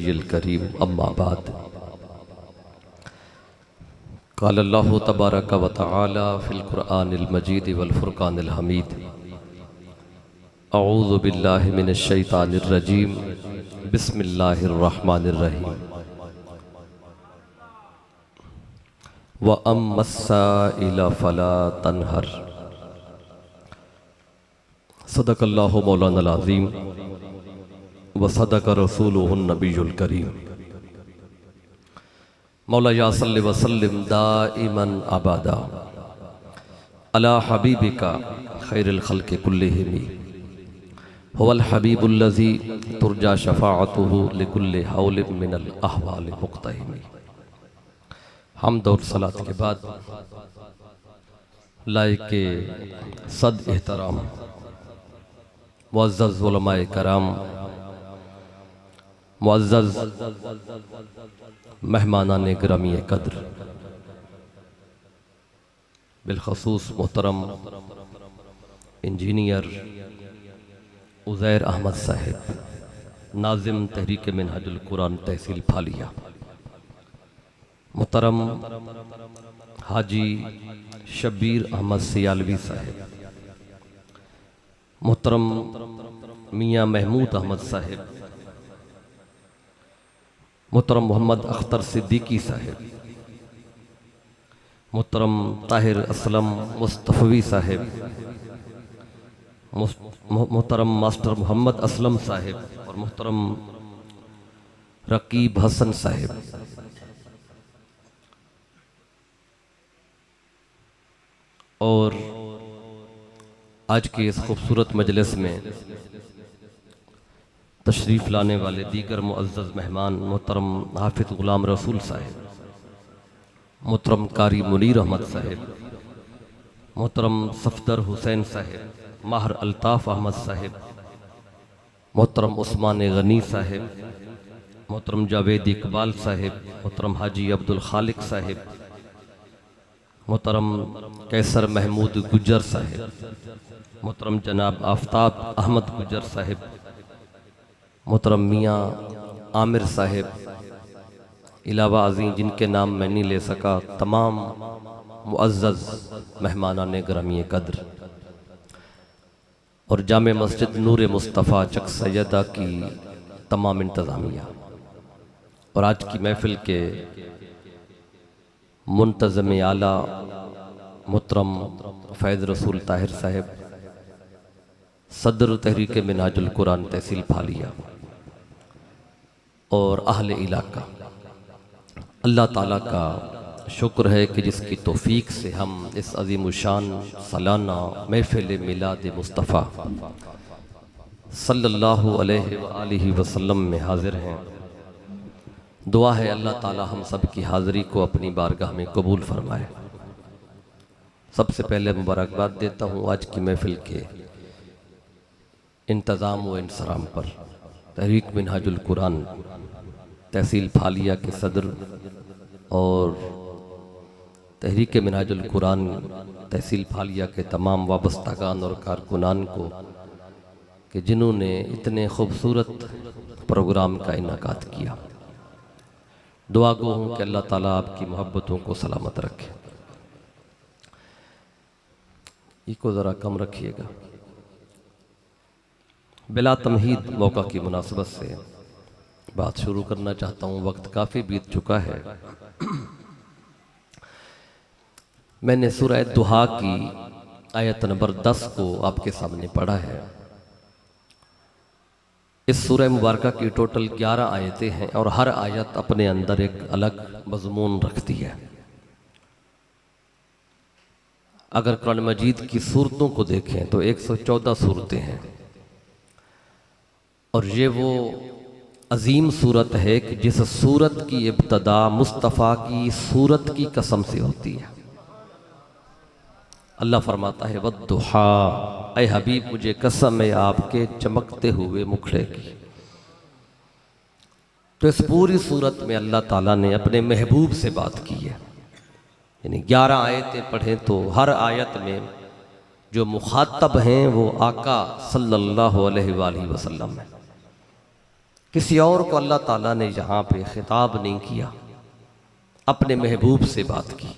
नबिय्यिल करीम अम्मा बाद। क़ाल अल्लाहु तबारक व तआला फ़िल क़ुरआनिल मजीद वल फ़ुरक़ानिल हमीद। अऊज़ु बिल्लाहि मिनश शैतानिर रजीम। बिस्मिल्लाहिर रहमानिर रहीम। व अम्मस्साइला फ़ला तन्हर। सदक़ल्लाहु मौलानाल अज़ीम व सदक़ रसूलुहुन नबियुल करीम। मौला या सल्लि व सल्लिम दाइमन अबदा अला हबीबिका खैरिल खल्क़ि कुल्लिहिम हुवल हबीबुल्लज़ी तुरजा शफ़ाअतुहु लिकुल्लि हौलिम मिनल अहवालि मुक़्तहिम। हम्द और सलात के बाद लायके सद एहतराम मुअज़्ज़ज़ उलमाए कराम, मुअज़्ज़ज़ मेहमानान गिरामी कद्र, बिलखसूस मोहतरम इंजीनियर उज़ैर अहमद साहिब, नाज़िम तहरीक मिनहाजुल कुरान तहसील फालिया, मोहतरम हाजी शब्बीर अहमद सियालवी साहिब, मोहतरम मियाँ महमूद अहमद साहिब, मोहतरम मोहम्मद अख्तर सिद्दीकी साहिब, मोहतरम ताहिर असलम मुस्तफ़वी साहिब, मोहतरम मास्टर मोहम्मद असलम साहिब और मोहतरम रकीब हसन साहिब, और आज के इस खूबसूरत मजलिस में तशरीफ़ लाने वाले दीगर मुअज़्ज़ज़ मेहमान मोहतरम हाफिज़ ग़ुलाम रसूल साहिब, मोहतरम कारी मुनीर अहमद साहिब, मोहतरम सफदर हुसैन साहिब, माहर अल्ताफ़ अहमद साहिब, मोहतरम उस्मान गनी साहिब, मोहतरम जावेद इकबाल साहिब, मोहतरम हाजी अब्दुल खालिक साहिब, मोहतरम कैसर महमूद गुज्जर साहिब, मोहतरम जनाब आफ्ताब अहमद गुज्जर साहिब, मोहतरम मियाँ आमिर साहिब, इलावा अज़ीं जिनके नाम मैं नहीं ले सका तमाम मुअज़्ज़ज़ मेहमानान गिरामी कद्र और जामे मस्जिद नूर मुस्तफ़ा चक सैयदा की तमाम इंतज़ामिया और आज की महफ़िल के मुंतज़म आला मोहतरम फैज़ रसूल ताहिर साहिब, सदर तहरीक मिनहाजुल कुरान तहसील फालिया और अहले इलाका, अल्लाह ताला का शुक्र है कि जिसकी तौफीक से हम इस अज़ीमुशान सालाना महफ़िल मिलाद मुस्तफ़ा सल्लल्लाहु अलैहि व आलिहि वसल्लम में हाज़िर हैं। दुआ है अल्लाह ताला हम सब की हाज़िरी को अपनी बारगाह में कबूल फरमाए। सबसे पहले मुबारकबाद देता हूँ आज की महफ़िल के इंतज़ाम व इंसराम पर तहरीक मिनहाजुल कुरान तहसील फालिया के सदर और तहरीक मिनहाजुल कुरान तहसील फालिया के तमाम वाबस्तागान और कारकुनान को कि जिन्होंने इतने खूबसूरत प्रोग्राम का इनेकाद किया। दुआ गो हूँ कि अल्लाह ताला आपकी मोहब्बतों को सलामत रखे। इसको ज़रा कम रखिएगा। बिला तमहीद मौका की मुनासबत से बात शुरू करना चाहता हूँ। वक्त काफ़ी बीत चुका है। मैंने सूरह दुहा की आयत नंबर 10 को आपके सामने पढ़ा है। इस सूरह मुबारका की टोटल 11 आयतें हैं और हर आयत अपने अंदर एक अलग मज़मून रखती है। अगर कुरान मजीद की सूरतों को देखें तो 114 सूरतें हैं और ये वो अजीम सूरत है कि जिस सूरत की इब्तदा मुस्तफ़ा की सूरत की कसम से होती है। अल्लाह फरमाता है वद्दुहा, ऐ हबीब मुझे कसम है आपके चमकते हुए मुखड़े की। तो इस पूरी सूरत में अल्लाह ताला ने अपने महबूब से बात की है। यानी 11 आयतें पढ़ें तो हर आयत में जो मुखातब हैं वो आका सल्लल्लाहु अलैहि वसल्लम है। किसी और को अल्लाह ताला ने यहाँ पे खिताब नहीं किया, अपने महबूब से बात की।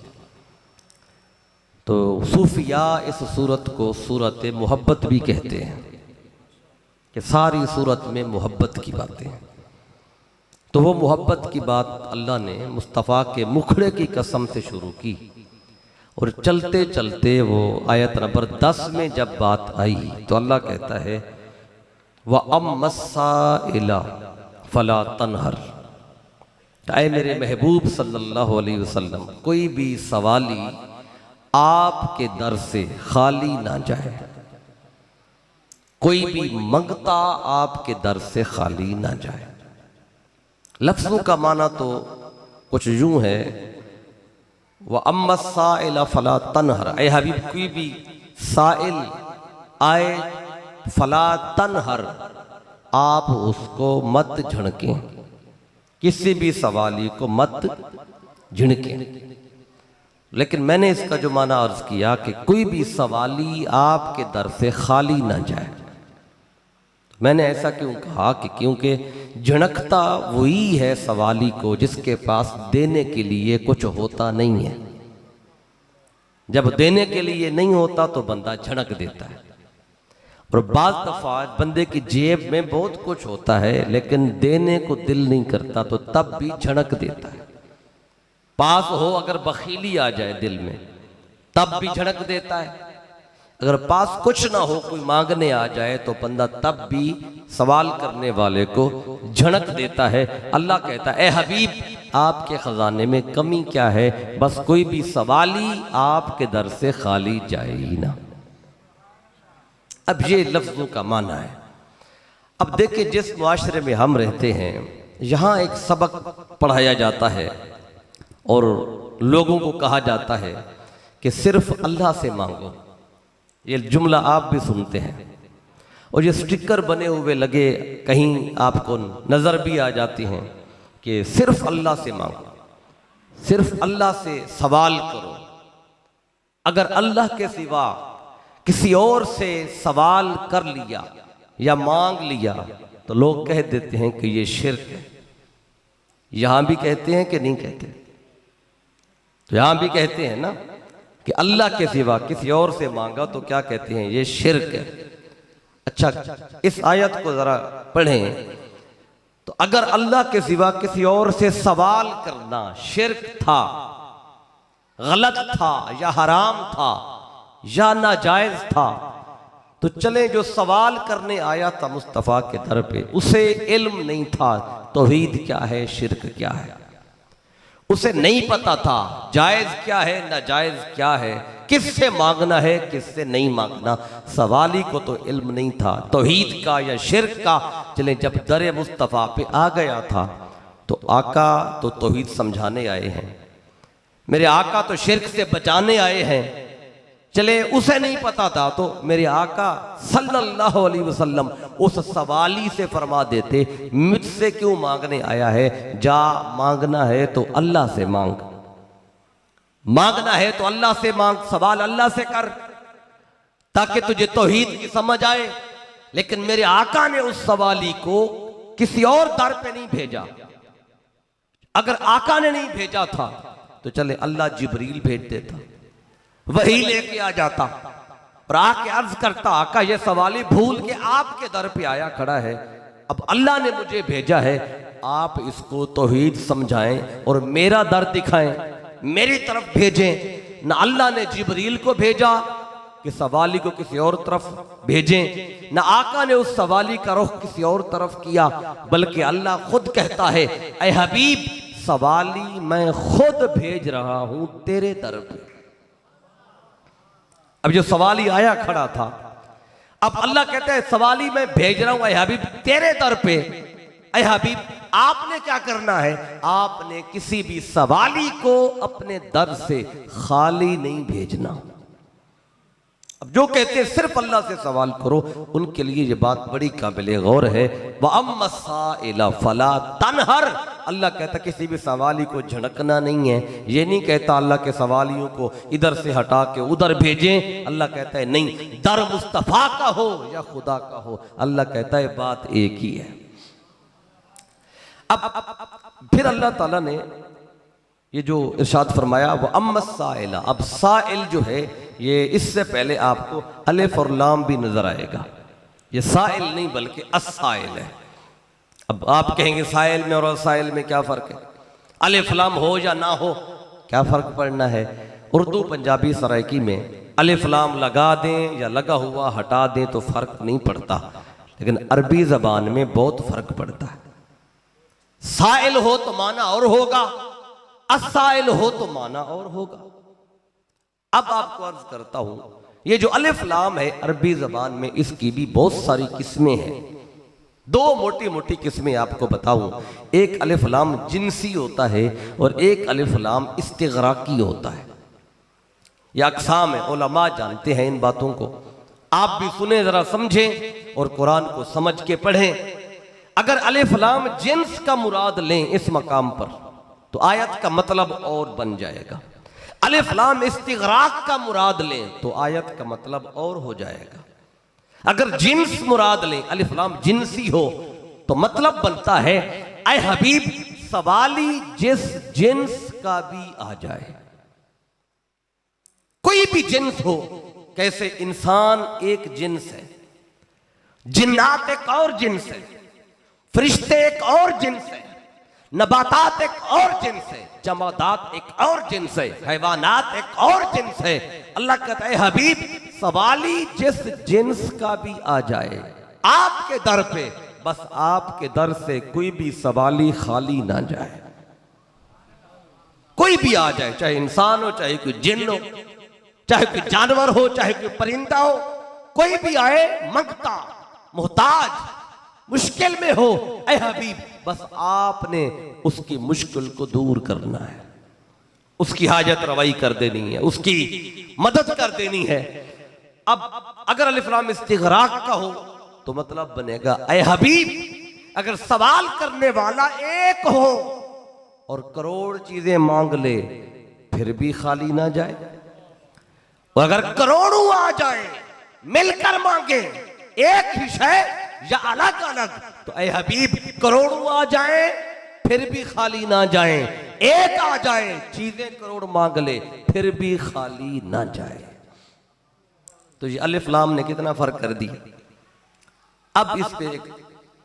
तो सूफिया इस सूरत को सूरत मोहब्बत भी कहते हैं कि सारी सूरत में मोहब्बत की बातें हैं। तो वो मोहब्बत की बात अल्लाह ने मुस्तफ़ा के मुखड़े की कसम से शुरू की और चलते चलते वो आयत नंबर 10 में जब बात आई तो अल्लाह कहता है व अम्मस्साइला फला तनहर, ऐ मेरे महबूब सल्लल्लाहु अलैहि वसल्लम, कोई भी सवाली आपके दर से खाली ना जाए, कोई भी मंगता आपके दर से खाली ना जाए। लफ्ज़ों का माना तो कुछ यूं है वह अम्मा साइला फला तनहर, ऐ हबीब कोई भी साइल आए फला तनहर, आप उसको मत झिड़कें, किसी भी सवाली को मत झिड़कें। लेकिन मैंने इसका जो माना अर्ज किया कि कोई भी सवाली आपके दर से खाली ना जाए। मैंने ऐसा क्यों कहा कि क्योंकि झिड़कता वही है सवाली को जिसके पास देने के लिए कुछ होता नहीं है। जब देने के लिए नहीं होता तो बंदा झिड़क देता है, और बाज़ दफ़ा बंदे की जेब में बहुत कुछ होता है लेकिन देने को दिल नहीं करता तो तब भी झिड़क देता है। पास हो अगर बखीली आ जाए दिल में तब भी झिड़क देता है, अगर पास कुछ ना हो कोई मांगने आ जाए तो बंदा तब भी सवाल करने वाले को झिड़क देता है। अल्लाह कहता है ए हबीब आपके खजाने में कमी क्या है, बस कोई भी सवाली आपके दर से खाली जाए ही ना। अब ये लफ्ज़ों का माना है। अब देखिए जिस मुआशरे में हम रहते हैं यहाँ एक सबक पढ़ाया जाता है और लोगों को कहा जाता है कि सिर्फ अल्लाह से मांगो। ये जुमला आप भी सुनते हैं और ये स्टिकर बने हुए लगे, कहीं आपको नज़र भी आ जाती हैं कि सिर्फ अल्लाह से मांगो, सिर्फ अल्लाह से सवाल करो। अगर अल्लाह के सिवा किसी और से सवाल कर लिया या मांग लिया तो लोग कह देते हैं कि ये शिर्क है। यहां भी कहते हैं कि नहीं कहते? तो यहां भी कहते हैं ना कि अल्लाह के सिवा किसी और से मांगा तो क्या कहते हैं, ये शिर्क है। अच्छा, इस आयत को जरा पढ़ें तो अगर अल्लाह के सिवा किसी और से सवाल करना शिर्क था, गलत था या हराम था या नाजायज था, तो चले जो सवाल करने आया था मुस्तफ़ा के दर पे उसे इल्म नहीं था तौहीद क्या है, शिर्क क्या है, उसे नहीं पता था जायज क्या है नाजायज क्या है, किससे मांगना है किससे नहीं मांगना। सवाली को तो इल्म नहीं था तौहीद का या शिर्क का। चले जब दर मुस्तफ़ा पे आ गया था तो आका तो तौहीद समझाने आए हैं, मेरे आका तो शिर्क से बचाने आए हैं। चले उसे नहीं पता था तो मेरे आका सल्लल्लाहु अलैहि वसल्लम उस सवाली से फरमा देते मुझसे क्यों मांगने आया है, जा मांगना है तो अल्लाह से मांग, मांगना है तो अल्लाह से मांग, सवाल अल्लाह से कर ताकि तुझे तौहीद की समझ आए। लेकिन मेरे आका ने उस सवाली को किसी और दर पे नहीं भेजा। अगर आका ने नहीं भेजा था तो चले अल्लाह जिब्रील भेज देता, वही लेके आ जाता और आके अर्ज करता आका ये सवाली भूल के आपके दर पे आया खड़ा है, अब अल्लाह ने मुझे भेजा है, आप इसको तौहीद समझाएं और मेरा दर दिखाएं, मेरी तरफ भेजें। न अल्लाह ने जिब्रील को भेजा कि सवाली को किसी और तरफ भेजें, न आका ने उस सवाली का रुख किसी और तरफ किया, बल्कि अल्लाह खुद कहता है ऐ हबीब सवाली मैं खुद भेज रहा हूं तेरे दर पे। अब जो सवाली आया खड़ा था, अब अल्लाह कहते हैं सवाली मैं भेज रहा हूं ऐ हबीब तेरे दर पे। ऐ हबीब आपने क्या करना है, आपने किसी भी सवाली को अपने दर से खाली नहीं भेजना। अब जो कहते हैं सिर्फ अल्लाह से सवाल करो उनके लिए ये बात बड़ी काबिल गौर है। व अम्मा साइला फला तनहर, अल्लाह कहता किसी भी सवाली को झड़कना नहीं है। ये नहीं कहता अल्लाह के सवालियों को इधर से हटा के उधर भेजें। अल्लाह कहता है नहीं, दर मुस्तफ़ा का हो या खुदा का हो, अल्लाह कहता है बात एक ही है। अब फिर अल्लाह ताला ने ये जो इरशाद फरमाया वो अम्मस्साइला, अब साइल जो है ये इससे पहले आपको अलिफ और लाम भी नजर आएगा। ये साइल नहीं बल्कि अस्साइल है। अब आप कहेंगे साइल में और अस्साइल में क्या फर्क है, अलिफ लाम हो या ना हो क्या फर्क पड़ना है। उर्दू पंजाबी सराइकी में अलिफ लाम लगा दें या लगा हुआ हटा दें तो फर्क नहीं पड़ता, लेकिन अरबी जबान में बहुत फर्क पड़ता है। साइल हो तो माना और होगा, अस्साइल हो तो माना और होगा। अब आपको अर्ज करता हूं, ये जो अलिफ लाम है अरबी जबान में इसकी भी बहुत सारी किस्में हैं। दो मोटी मोटी किस्में आपको बताऊं, एक अलिफ लाम जिनसी होता है और एक अलिफ लाम इस्तिगराकी होता है। यह अक़साम है, उलमा जानते हैं इन बातों को। आप भी सुने, जरा समझें और कुरान को समझ के पढ़ें। अगर अलिफ लाम जिन्स का मुराद लें इस मकाम पर तो आयत का मतलब और बन जाएगा। अलिफ लाम इस्तिगराक का मुराद लें तो आयत का मतलब और हो जाएगा। अगर जिन्स मुराद लें, अलिफ लाम जिन्सी हो तो मतलब बनता है ऐ हबीब सवाली जिस जिन्स का भी आ जाए। कोई भी जिन्स हो, कैसे इंसान एक जिन्स है, जिन्नात एक और जिन्स है, फरिश्ते एक और जिन्स है, नबातात एक और जिन्स है, जमादात एक और जिन्स है, हैवानात एक और जिन्स है। अल्लाह कहता है हबीब सवाली जिस जिन्स का भी आ जाए आपके दर पे, बस आपके दर से कोई भी सवाली खाली ना जाए। कोई भी आ जाए, चाहे इंसान हो, चाहे कोई जिन्न हो, चाहे कोई जानवर हो, चाहे कोई परिंदा हो, कोई भी आए मंगता, मोहताज, मुश्किल में हो, ऐ हबीब बस आपने उसकी मुश्किल को दूर करना है, उसकी हाजत रवाई कर देनी है, उसकी मदद कर देनी है। अब अगर अलिफ लाम इस्तिगराक का हो तो मतलब बनेगा ऐ हबीब अगर सवाल करने वाला एक हो और करोड़ चीजें मांग ले फिर भी खाली ना जाए, और अगर करोड़ों आ जाए मिलकर मांगे एक ही शय या अलग अलग तो ऐ हबीब करोड़ों आ जाए फिर भी खाली ना जाए, एक आ जाए चीजें करोड़ मांग ले फिर भी खाली ना जाए। तो ये अलिफ लाम ने कितना फर्क कर दिया। अब इस पे एक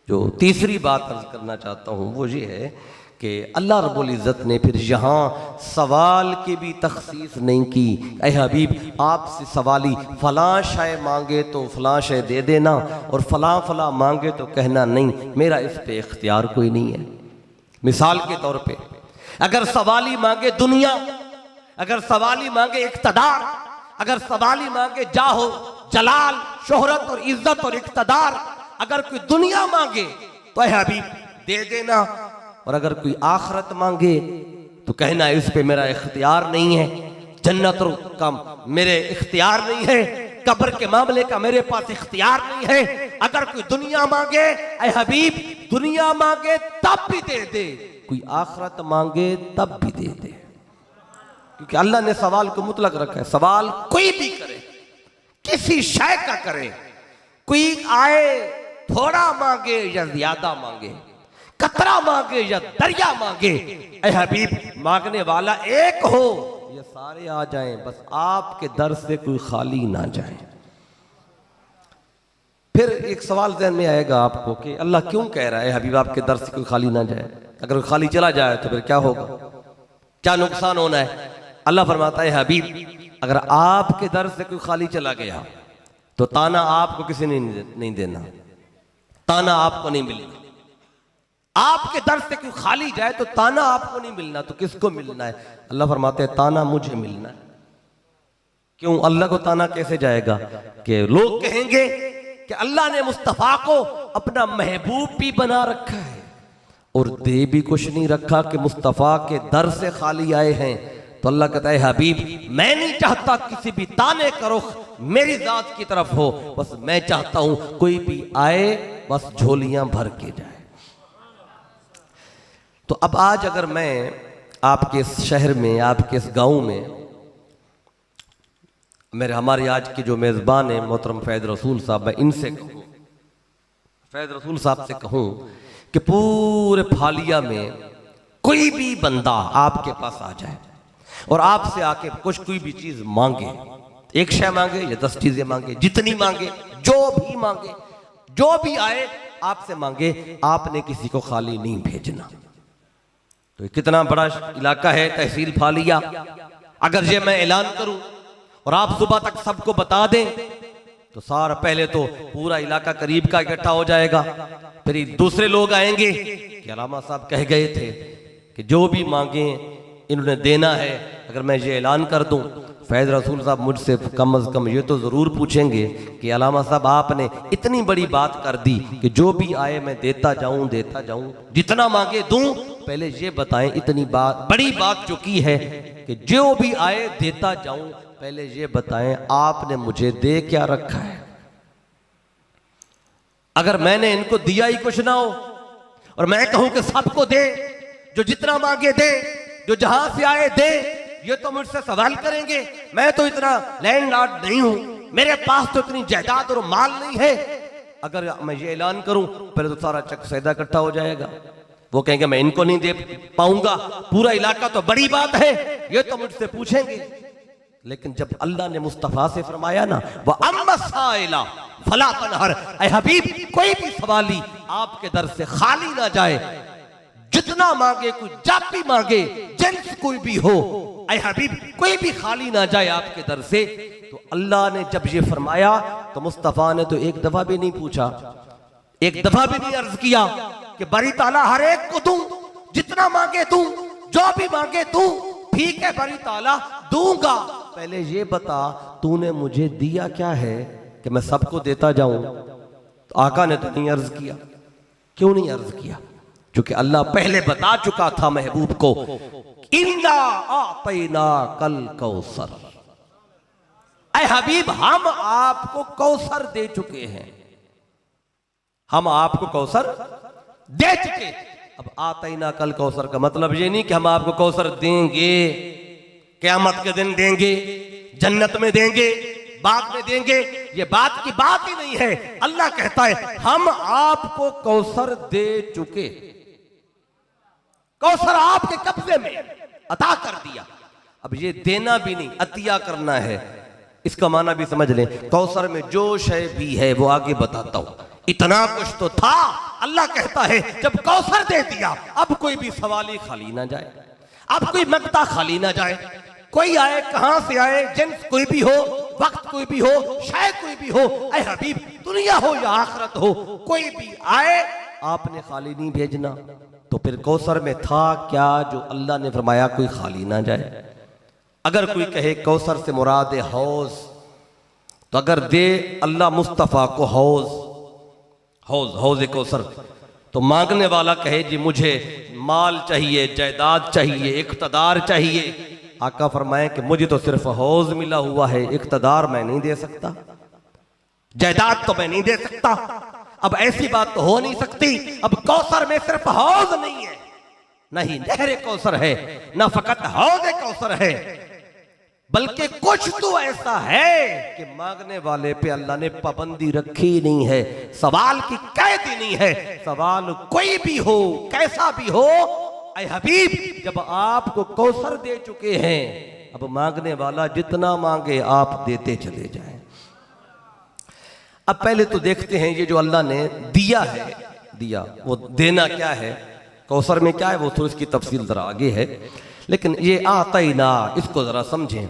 जो तीसरी बात अर्ज करना चाहता हूं वो ये है कि अल्लाह रब्बुल इज़्ज़त ने फिर यहाँ सवाल की भी तखसीस नहीं की। ऐ हबीब आपसे सवाली फलां शय मांगे तो फलां शय दे देना और फलां फलां मांगे तो कहना नहीं, मेरा इस पे इख्तियार कोई नहीं है। मिसाल के तौर पे अगर सवाली मांगे दुनिया, अगर सवाली मांगे इक़्तिदार, अगर सवाली मांगे जाहो जलाल शोहरत और इज्जत और इक़्तिदार, अगर कोई दुनिया मांगे तो ऐ हबीब दे देना, और अगर कोई आखरत मांगे तो कहना इस पे मेरा इख्तियार नहीं है, जन्नत का मेरे इख्तियार नहीं है, कब्र के मामले का मेरे पास इख्तियार नहीं है। अगर कोई दुनिया मांगे ऐ हबीब दुनिया मांगे तब भी दे दे, कोई आखरत मांगे तब भी दे दे, क्योंकि अल्लाह ने सवाल को मुतलक रखा है। सवाल कोई भी करे, किसी शय का करे, कोई आए थोड़ा मांगे या ज्यादा मांगे, कतरा मांगे या दरिया मांगे, ऐ हबीब मांगने वाला एक हो, ये सारे आ जाएं, बस आपके दर से कोई खाली ना जाए। फिर एक सवाल ज़हन में आएगा आपको कि अल्लाह क्यों कह रहा है हबीब आपके दर से कोई खाली ना जाए, अगर कोई खाली चला जाए तो फिर क्या होगा, क्या नुकसान होना है। अल्लाह फरमाता है हबीब अगर आपके दर से कोई खाली चला गया तो ताना आपको किसी ने नहीं देना, ताना आपको नहीं मिलना। आपके दर से कोई खाली जाए तो ताना आपको नहीं मिलना, तो किसको मिलना है। अल्लाह फरमाते हैं ताना मुझे मिलना है। क्यों अल्लाह को ताना कैसे जाएगा कि लोग कहेंगे कि अल्लाह ने मुस्तफा को अपना महबूब भी बना रखा है और दे भी कुछ नहीं रखा कि मुस्तफा के दर से खाली आए हैं। तो अल्लाह कहता है हबीब मैं नहीं चाहता किसी भी ताने का रुख मेरी जात की तरफ हो, बस मैं चाहता हूं कोई भी आए बस झोलियां भर के जाए। तो अब आज अगर मैं आपके इस शहर में, आपके इस गांव में, मेरे हमारे आज के जो मेज़बान हैं मोहतरम फैज़ रसूल साहब, मैं इनसे कहूँ, फैज़ रसूल साहब से कहूँ कि पूरे फालिया में कोई भी बंदा आपके पास आ जाए और आपसे आके कुछ कोई भी चीज मांगे, एक शय मांगे या 10 चीजें मांगे, जितनी मांगे, जो भी मांगे, जो भी आए आपसे मांगे, आपने किसी को खाली नहीं भेजना। तो कितना बड़ा इलाका है तहसील फालिया। अगर ये मैं ऐलान करूं और आप सुबह तक सबको बता दें तो सारा पहले तो पूरा इलाका करीब का इकट्ठा हो जाएगा, फिर दूसरे लोग आएंगे कि अलामा साहब कह गए थे कि जो भी मांगे इन्होंने देना है। अगर मैं ये ऐलान कर दूं, फैज़ रसूल साहब मुझसे कम अज़ कम ये तो ज़रूर पूछेंगे कि अलामा साहब आपने इतनी बड़ी बात कर दी कि जो भी आए मैं देता जाऊं, जितना मांगे दूं। पहले ये बताएं, इतनी बात, बड़ी बात जो की है कि जो भी आए देता जाऊं, पहले ये बताएं आपने मुझे दे क्या रखा है। अगर मैंने इनको दिया ही कुछ ना हो और मैं कहूं कि सबको दे, जो जितना मांगे दे, जो जहां से आए दे, ये तो मुझसे सवाल करेंगे। मैं तो इतना लैंडलॉर्ड नहीं हूं, मेरे पास तो इतनी जायदाद और माल नहीं है। अगर मैं ये ऐलान करूं, पहले तो सारा चक सैदा इकट्ठा हो जाएगा। वो कहेंगे मैं इनको नहीं दे पाऊंगा, पूरा इलाका तो बड़ी बात है, ये तो मुझसे पूछेंगे। लेकिन जब अल्लाह ने मुस्तफा से फरमाया ना, वह अम्मा साइला फला तनहर, ऐ हबीब कोई भी सवाली आपके दर से खाली ना जाए, जितना मांगे, कोई जाति मांगे, जिन्स कोई भी हो, ऐ हबीब कोई भी खाली ना जाए आपके दर से। तो अल्लाह ने जब ये फरमाया तो मुस्तफा ने तो एक दफा भी नहीं पूछा, एक दफा भी नहीं अर्ज किया कि बरी ताला हर एक को दूं, जितना मांगे दूं, जो भी मांगे दूं, ठीक है बरी ताला दूंगा। पहले ये बता तूने मुझे दिया क्या है कि मैं सबको देता जाऊं। तो आका ने तो नहीं अर्ज किया। क्यों नहीं अर्ज किया? क्योंकि अल्लाह पहले बता चुका था महबूब को, इन्ना आतैना कल कौसर, ऐ हबीब हम आपको कौसर दे चुके हैं, हम आपको कौसर दे चुके। अब आतैना कल कौसर का मतलब ये नहीं कि हम आपको कौसर देंगे, क़यामत के दिन देंगे, जन्नत में देंगे, बाद में देंगे, ये बात की बात ही नहीं है। अल्लाह कहता है हम आपको कौसर दे चुके, कौसर आपके कब्जे में अता कर दिया। अब ये देना भी नहीं, अतिया करना है। इसका माना भी समझ लें, कौसर में जो शय भी है वो आगे बताता हूं। इतना कुछ तो था, अल्लाह कहता है जब कौसर दे दिया, अब कोई भी सवाली खाली ना जाए, अब कोई मगता खाली ना जाए। कोई आए, कहां से आए, जिन्स कोई भी हो, वक्त कोई भी हो, शय कोई भी हो, ऐ हबीब दुनिया हो या आखिरत हो, कोई भी आए आपने खाली नहीं भेजना। तो फिर कौसर में था क्या जो अल्लाह ने फरमाया कोई खाली ना जाए। अगर कोई कहे कौसर से मुराद हौज, तो अगर दे अल्लाह मुस्तफ़ा को हौज, हौज कौसर, तो मांगने वाला कहे जी मुझे माल चाहिए, जायदाद चाहिए, इक़्तिदार चाहिए। आका फरमाए कि मुझे तो सिर्फ हौज मिला हुआ है, इक़्तिदार मैं नहीं दे सकता, जायदाद तो मैं नहीं दे सकता। अब ऐसी बात तो हो नहीं सकती। अब कौसर में सिर्फ हौज नहीं है, नहीं नहरे कौसर है, ना फकत हौज कौसर है, बल्कि कुछ तो ऐसा है कि मांगने वाले पे अल्लाह ने पाबंदी रखी नहीं है, सवाल की कैद ही नहीं है। सवाल कोई भी हो, कैसा भी हो, ऐ हबीब जब आपको कौसर दे चुके हैं, अब मांगने वाला जितना मांगे आप देते चले जाएं। अब पहले तो देखते हैं ये जो अल्लाह ने दिया है, दिया वो देना क्या है, कौसर में क्या है, वो तो इसकी तफसील जरा आगे है। लेकिन ये आतैना, इसको जरा समझें।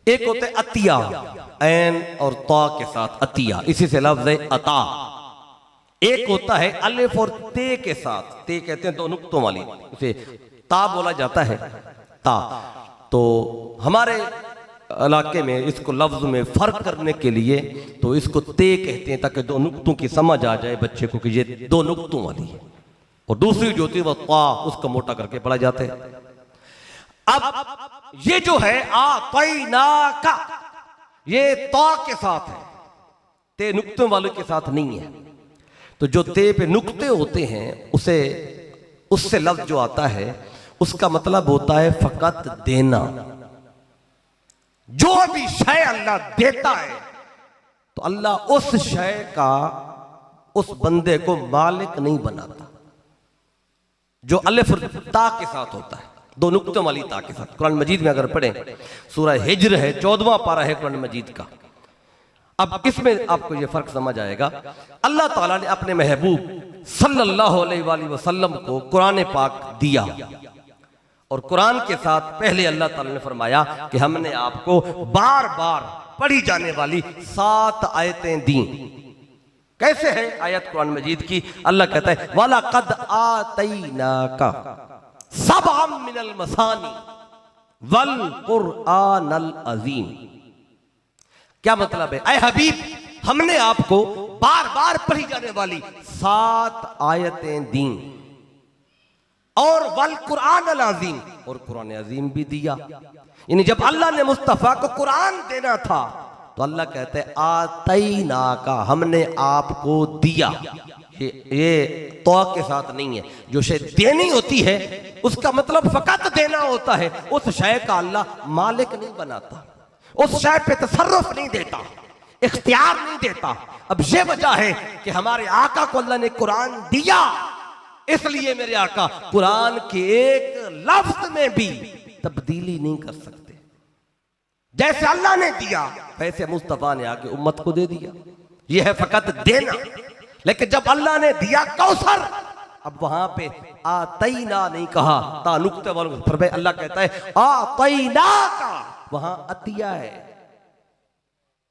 एक होता है अतिया, ऐन और ता के साथ अतिया, इसी से लफ्ज़ है अता। एक होता है अलिफ और ते के साथ, ते कहते हैं दो नुक्तों वाली, उसे ता बोला जाता है, ता। तो हमारे इलाके में इसको लफ्ज में फर्क करने के लिए तो इसको ते कहते हैं, ताकि दो नुक्तों की समझ आ जाए बच्चे को कि ये दो नुक्तों वाली है। और दूसरी जो होती है वह ता, उसको मोटा करके पढ़ा जाता है। अब ये जो है आतैना का, ये ता के साथ है, ते नुक्तों वालों के साथ नहीं है। तो जो ते पे नुक्ते होते हैं उसे, उससे लफ्ज जो आता है उसका मतलब होता है फकत देना। जो भी शय अल्लाह देता है तो अल्लाह उस शय का, उस बंदे को मालिक नहीं बनाता। जो अलिफ ता के साथ होता है, दो नुक्तों वाली ता के साथ। कुरान मजीद में अगर पढ़ें, सूरह हिज्र है, 14वां पारा है कुरान मजीद का। अब इसमें आपको ये फर्क समझ आएगा। अल्लाह ताला ने अपने महबूब सल्लल्लाहु अलैहि वसल्लम को कुरान पाक दिया, और कुरान के साथ पहले अल्लाह ताला ने फरमाया कि हमने आपको बार बार पढ़ी जाने वाली 7 आयतें दी। कैसे है आयत कुरान मजीद की? अल्लाह कहता है वाला कद आतैनाका सबअम मिनल मसानी वल कुरआनल अजीम। क्या मतलब है? ऐ हबीब, हमने आपको बार बार पढ़ी जाने वाली 7 आयतें दी, और वल कुरआनल अजीम, और कुरान अजीम भी दिया। यानी जब अल्लाह ने मुस्तफा को कुरान देना था तो अल्लाह कहते हैं आतैना का, हमने आपको दिया। ये तो के साथ नहीं है। जो शय देनी होती है उसका मतलब फकत देना होता है। उस शय का अल्लाह मालिक नहीं बनाता, उस शय पे तसर्रुफ नहीं देता, इख्तियार नहीं देता। अब ये वजह है कि हमारे आका को अल्लाह ने कुरान दिया, इसलिए मेरे आका कुरान के एक लफ्ज में भी तब्दीली नहीं कर सकते। जैसे अल्लाह ने दिया वैसे मुस्तफा ने आके उम्मत को दे दिया। यह है फकत देना। लेकिन जब अल्लाह ने दिया कौसर, अब वहां पे आतैना नहीं कहा, ता नुक्ते वालों पर अल्लाह कहता है आतैना का, वहां अतिया है,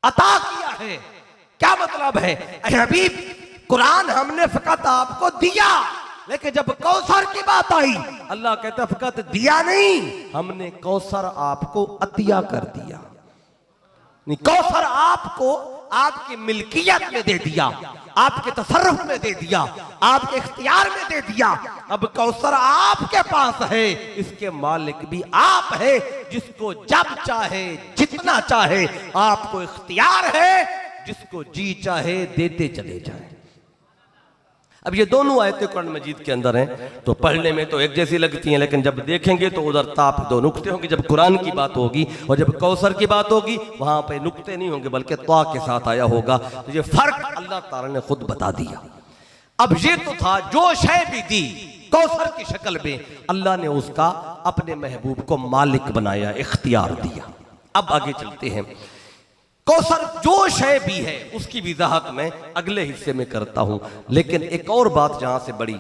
अता किया है। क्या मतलब है? हबीब, कुरान हमने फकत आपको दिया, लेकिन जब कौसर की बात आई अल्लाह कहता है फकत दिया नहीं, हमने कौसर आपको अतिया कर दिया। नहीं, कौसर आपको आपकी मिल्कियत में दे दिया, आपके तसर्रुफ में दे दिया, आपके इख्तियार में दे दिया। अब कौसर आपके पास है, इसके मालिक भी आप है। जिसको जब चाहे जितना चाहे आपको इख्तियार है, जिसको जी चाहे देते चले जाए। अब ये दोनों आयतें कुरान मजीद के अंदर हैं, तो पढ़ने में तो एक जैसी लगती हैं, लेकिन जब देखेंगे तो उधर ताप दो नुक्ते होंगे। जब कुरान की बात होगी और जब कौसर की बात होगी, वहां पे नुक्ते नहीं होंगे बल्कि त्वा के साथ आया होगा। तो ये फर्क अल्लाह ताला ने खुद बता दिया। अब ये तो था जो शय भी दी कौसर की शक्ल में, अल्लाह ने उसका अपने महबूब को मालिक बनाया, इख्तियार दिया। अब आगे चलते हैं। कौसर जो शय भी है उसकी वजाहत मैं अगले हिस्से में करता हूं, लेकिन एक और बात जहां से बड़ी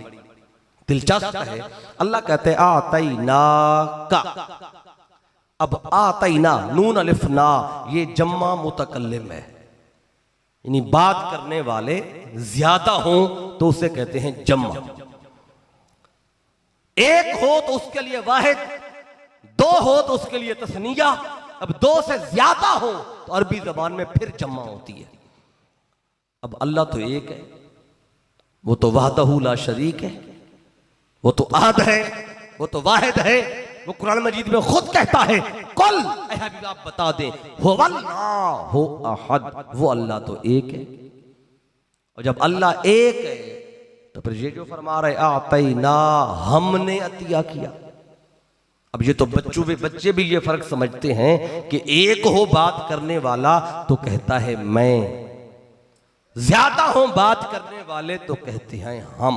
दिलचस्प है, अल्लाह कहते हैं आतैना का। अब आतैना, नून अलिफ ना, ये जम्मा मुतकल्लिम है, यानी बात करने वाले ज्यादा हों तो उसे कहते हैं जम्मा। एक हो तो उसके लिए वाहिद, दो हो तो उसके लिए तस्निया। अब दो से ज्यादा हो तो अरबी जबान में फिर जम्मा होती है। अब अल्लाह तो एक है, वो तो वहदहू ला शरीक है, वो तो अहद है, वो तो वाहिद है। वो कुरान मजीद में खुद कहता है कुल, आप बता दें हुवल्लाहु अहद, वो अल्लाह तो एक है। और जब अल्लाह एक है तो फिर ये जो फरमा रहे आतैना, हमने अतिया किया। अब ये तो बच्चे भी ये फर्क समझते हैं कि एक हो बात करने वाला तो कहता है मैं, ज्यादा हो बात करने वाले तो कहते हैं हम।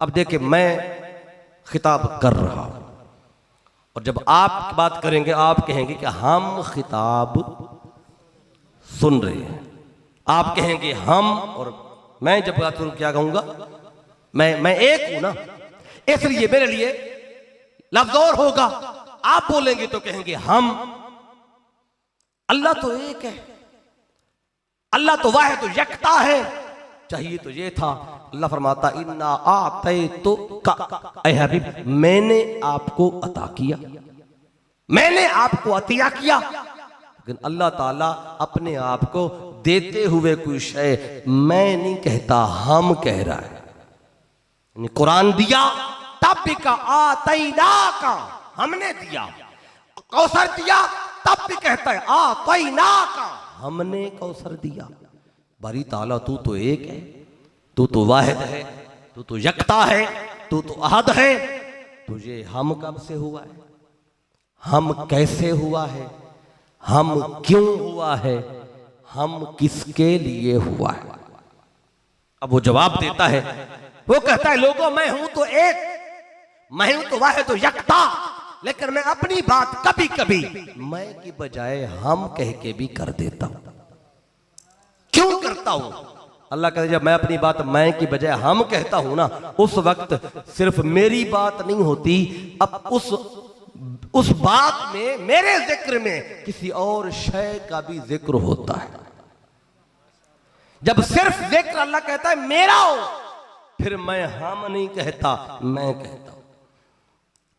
अब देखिए, मैं खिताब कर रहा हूं और जब आप बात करेंगे आप कहेंगे कि हम खिताब सुन रहे हैं। आप कहेंगे हम, और मैं जब बात करूं क्या कहूंगा? मैं एक हूं ना, इसलिए मेरे लिए लफ्ज और होगा। आप बोलेंगे तो कहेंगे हम। अल्लाह तो एक है, अल्लाह तो वाहिद तो यकता है। चाहिए तो ये था, अल्लाह फरमाता इन्ना आतैतु का, ऐ हबीब मैंने आपको अता किया, मैंने आपको अतिया किया। लेकिन अल्लाह ताला अपने आप को देते हुए कोई शय मैं नहीं कहता, हम कह रहा है। कुरान दिया तब भी का आतैना का, हमने दिया। कौसर दिया तब भी कहता है आतैना का, हमने कौसर दिया। बारी ताला तू तो एक है, तू तो वाहिद है, तू तो यकता है, तू तो अहद है। तुझे हम कब से हुआ है, हम कैसे हुआ है, हम क्यों हुआ है, हम किसके लिए हुआ है? अब वो जवाब देता है, वो कहता है लोगों मैं हूं तो एक, मैं हूं तो वाहिद तो यकता, लेकिन मैं अपनी बात कभी कभी मैं की बजाय हम कह के भी कर देता हूं। क्यों करता हूं? अल्लाह कहते जब मैं अपनी बात मैं की बजाय हम कहता हूं ना, उस वक्त सिर्फ मेरी बात नहीं होती, अब उस बात में, मेरे जिक्र में किसी और शय का भी जिक्र होता है। जब सिर्फ जिक्र अल्लाह कहता है मेरा हो, फिर मैं हम नहीं कहता, मैं कहता हूं।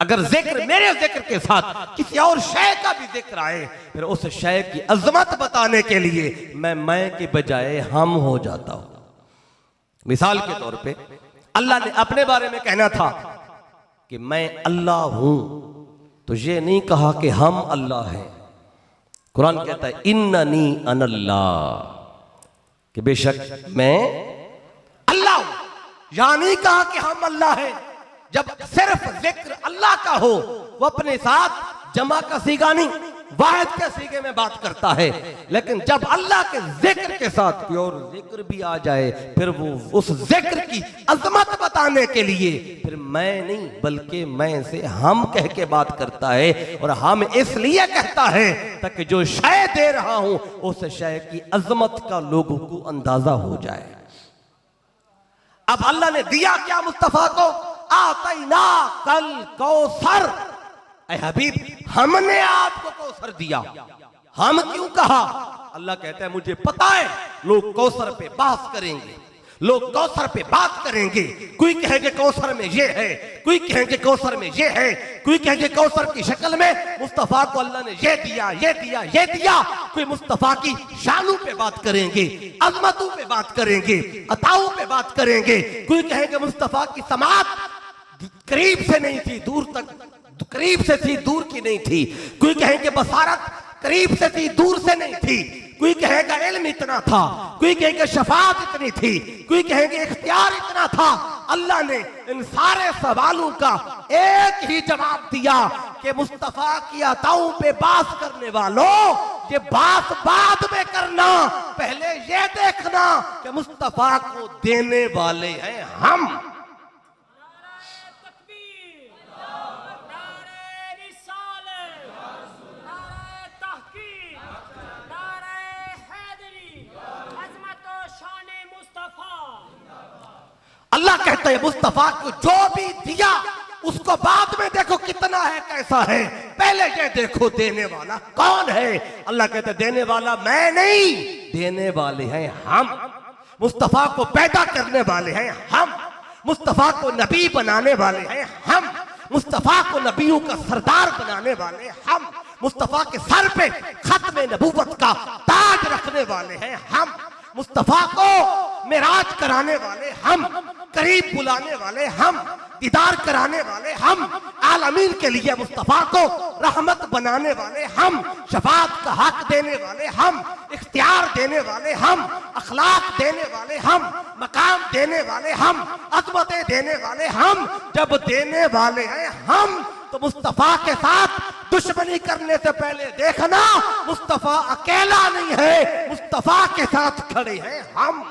अगर जिक्र मेरे जिक्र के साथ किसी और शय का भी जिक्र आए, फिर उस शय की अजमत बताने के लिए मैं के बजाय हम हो जाता हूं। मिसाल के तौर पे अल्लाह ने अपने बारे में कहना था कि मैं अल्लाह हूं, तो ये नहीं कहा कि हम अल्लाह हैं। कुरान कहता है इन्ननी अनल्लाह, कि बेशक मैं अल्लाह हूं। यहां नहीं कहा कि हम अल्लाह हैं। जब सिर्फ जिक्र अल्लाह का हो, वो अपने साथ जमा का सीगा नहीं, वाहिद के सीगे में बात करता है। लेकिन जब अल्लाह के जिक्र के साथ कोई और जिक्र भी आ जाए, फिर वो उस जिक्र की अजमत बताने के लिए फिर मैं नहीं बल्कि मैं से हम कह के बात करता है। और हम इसलिए कहता है ताकि जो शय दे रहा हूं उस शय की अजमत का लोगों को अंदाजा हो जाए। अब अल्लाह ने दिया क्या मुस्तफा को? आतैना कल कौसर, ऐ हबीब हमने आपको कौसर दिया। हम क्यों कहा? अल्लाह कहता है मुझे पता है लोग कौसर पे बहस करेंगे, लोग कौसर पे बात करेंगे। कोई कहेंगे कौसर में ये है, कोई कहेंगे कौसर में ये है, कोई कहेंगे कौसर की शक्ल में मुस्तफा को अल्लाह ने ये दिया, ये दिया, ये दिया। कोई मुस्तफा की शानों पे बात करेंगे, अजमतों पे बात करेंगे, अताओं पे बात करेंगे। कोई कहेंगे मुस्तफा की समात करीब से नहीं थी, दूर तक, करीब से थी, दूर की नहीं थी। कोई कहेंगे बसारत करीब से थी, दूर से नहीं थी। कोई कहेगा इल्म इतना था, कोई कहेगा शफाअत इतनी थी, कोई कहेंगे इख्तियार इतना था। अल्लाह ने इन सारे सवालों का एक ही जवाब दिया कि मुस्तफा की अताओं पे बात करने वालों, ये बात बाद में करना, पहले ये देखना कि मुस्तफा को देने वाले हैं हम। अल्लाह कहता है मुस्तफा को जो भी दिया उसको बाद में देखो कितना है, कैसा है, पहले ये देखो देने वाला कौन है। अल्लाह कहता है देने वाला मैं नहीं, देने वाले हैं हम। मुस्तफा को पैदा करने वाले हैं हम, मुस्तफा को नबी बनाने वाले हैं हम, मुस्तफा को नबियों का सरदार बनाने वाले हम, मुस्तफा के सर पे खत्म नबूवत का ताज रखने वाले हैं हम, मुस्तफा को मिराज कराने वाले हम, करीब बुलाने वाले हम, दीदार कराने वाले हम, आलमीन के लिए मुस्तफा को रहमत बनाने वाले हम, शफाअत का हक देने वाले हम, इख्तियार देने वाले हम, अखलाक देने वाले हम, मकाम देने वाले हम, अज़मतें देने वाले हम। जब देने वाले हैं हम, तो मुस्तफा के साथ दुश्मनी करने से पहले देखना मुस्तफा अकेला नहीं है, मुस्तफा के साथ खड़े हैं हम।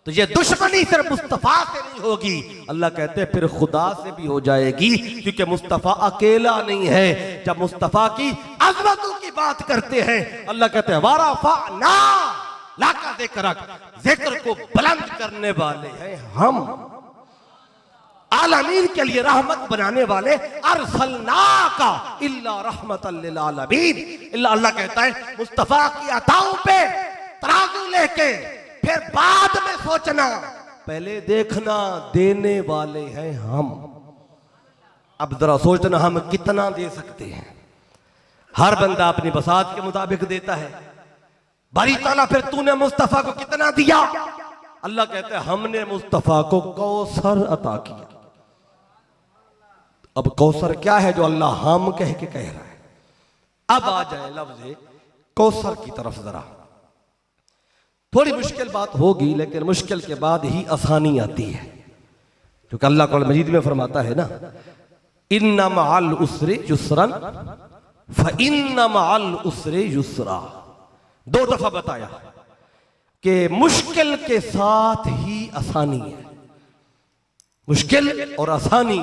तो ये दुश्मनी सिर्फ मुस्तफा से नहीं होगी, अल्लाह कहते हैं फिर खुदा से भी हो जाएगी, क्योंकि मुस्तफा अकेला नहीं है। जब मुस्तफा की अज़मतों की बात करते हैं, अल्लाह कहते हैं वारफ़अना लाका ज़िक्रक, जिक्र को बुलंद करने वाले हैं हम, आलमीन के लिए रहमत बनाने वाले। अरसलनाका इल्ला रहमतल लिल आलमीन, अल्लाह कहता है मुस्तफा की अताओं पे तराजू लेके फिर बाद में सोचना, पहले देखना देने वाले हैं हम। अब जरा सोचना हम कितना दे सकते हैं। हर बंदा अपनी बसात के मुताबिक देता है। बारी ताला फिर तूने मुस्तफा को कितना दिया? अल्लाह कहता है हमने मुस्तफा को कौसर अता किया। अब कौसर क्या है जो अल्लाह हम कह के कह रहा है? अब आ जाए लफ्ज़ कौसर की तरफ जरा। थोड़ी मुश्किल बात होगी, लेकिन मुश्किल के बाद ही आसानी आती है, क्योंकि अल्लाह कुरान मजीद में फरमाता है ना, इन्ना मअल उसरि युस्रन फ इन्ना मअल उसरि युस्रा। 2 दफा बताया कि मुश्किल के साथ ही आसानी है। मुश्किल और आसानी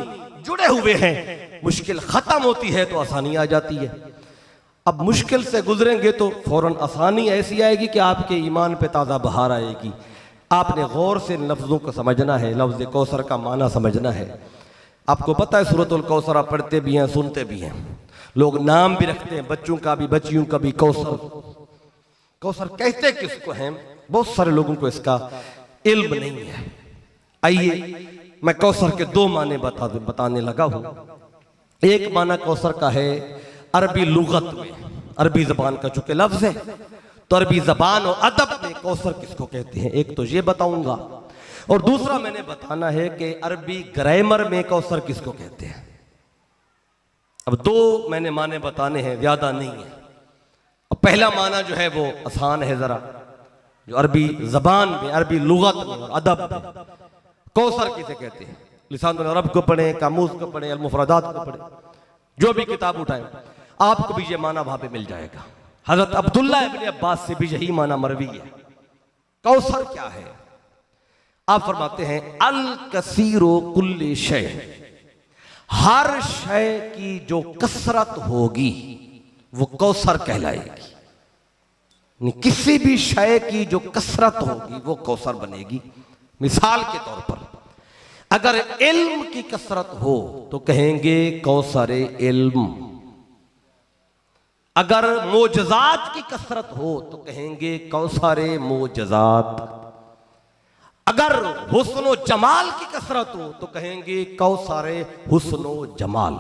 जुड़े हुए हैं। मुश्किल खत्म होती है तो आसानी आ जाती है। अब मुश्किल से गुजरेंगे तो फौरन आसानी ऐसी आएगी कि आपके ईमान पे ताज़ा बहार आएगी। आपने गौर से लफ्ज़ों को समझना है, लफ्ज़ कौसर का माना समझना है। आपको पता है सूरतुल कौसर आप पढ़ते भी हैं, सुनते भी हैं, लोग नाम भी रखते हैं, बच्चों का भी बच्चियों का भी कौसर। कौसर कहते किसको हैं? बहुत सारे लोगों को इसका इल्म नहीं है। आइए मैं कौसर के दो माने बताने लगा हूं। एक माना कौसर का है अरबी लुगत में, अरबी जबान का चूंकि लफ्ज है तो अरबी जबान और अदब में कौसर किसको कहते हैं, एक तो ये बताऊंगा, और दूसरा मैंने बताना है कि अरबी ग्रामर में कौसर किसको कहते हैं। अब दो मैंने माने बताने हैं, ज्यादा नहीं है। अब पहला माना जो है वो आसान है जरा, जो अरबी जबान में, अरबी लुगत में और अदब में कौसर किसे कहते हैं। लिसानुल अरब को पढ़े, कामूस को पढ़े, अल मुफरदात को पढ़े, जो भी किताब उठाएं आपको भी ये माना वहां पे मिल जाएगा। हजरत अब्दुल्ला इब्ने अब्बास से भी यही माना मरवी है। कौसर क्या है? आप फरमाते हैं अल कसीरो कुल्ली शय, हर शय की जो कसरत होगी वो कौसर कहलाएगी। किसी भी शय की जो कसरत होगी वो कौसर बनेगी। मिसाल के तौर पर अगर इल्म की कसरत हो तो कहेंगे कौसर इल्म, अगर मोजज़ात की कसरत हो तो कहेंगे कौसर मोजज़ात, अगर हुस्नो जमाल की कसरत हो तो कहेंगे कौसर हुस्नो जमाल,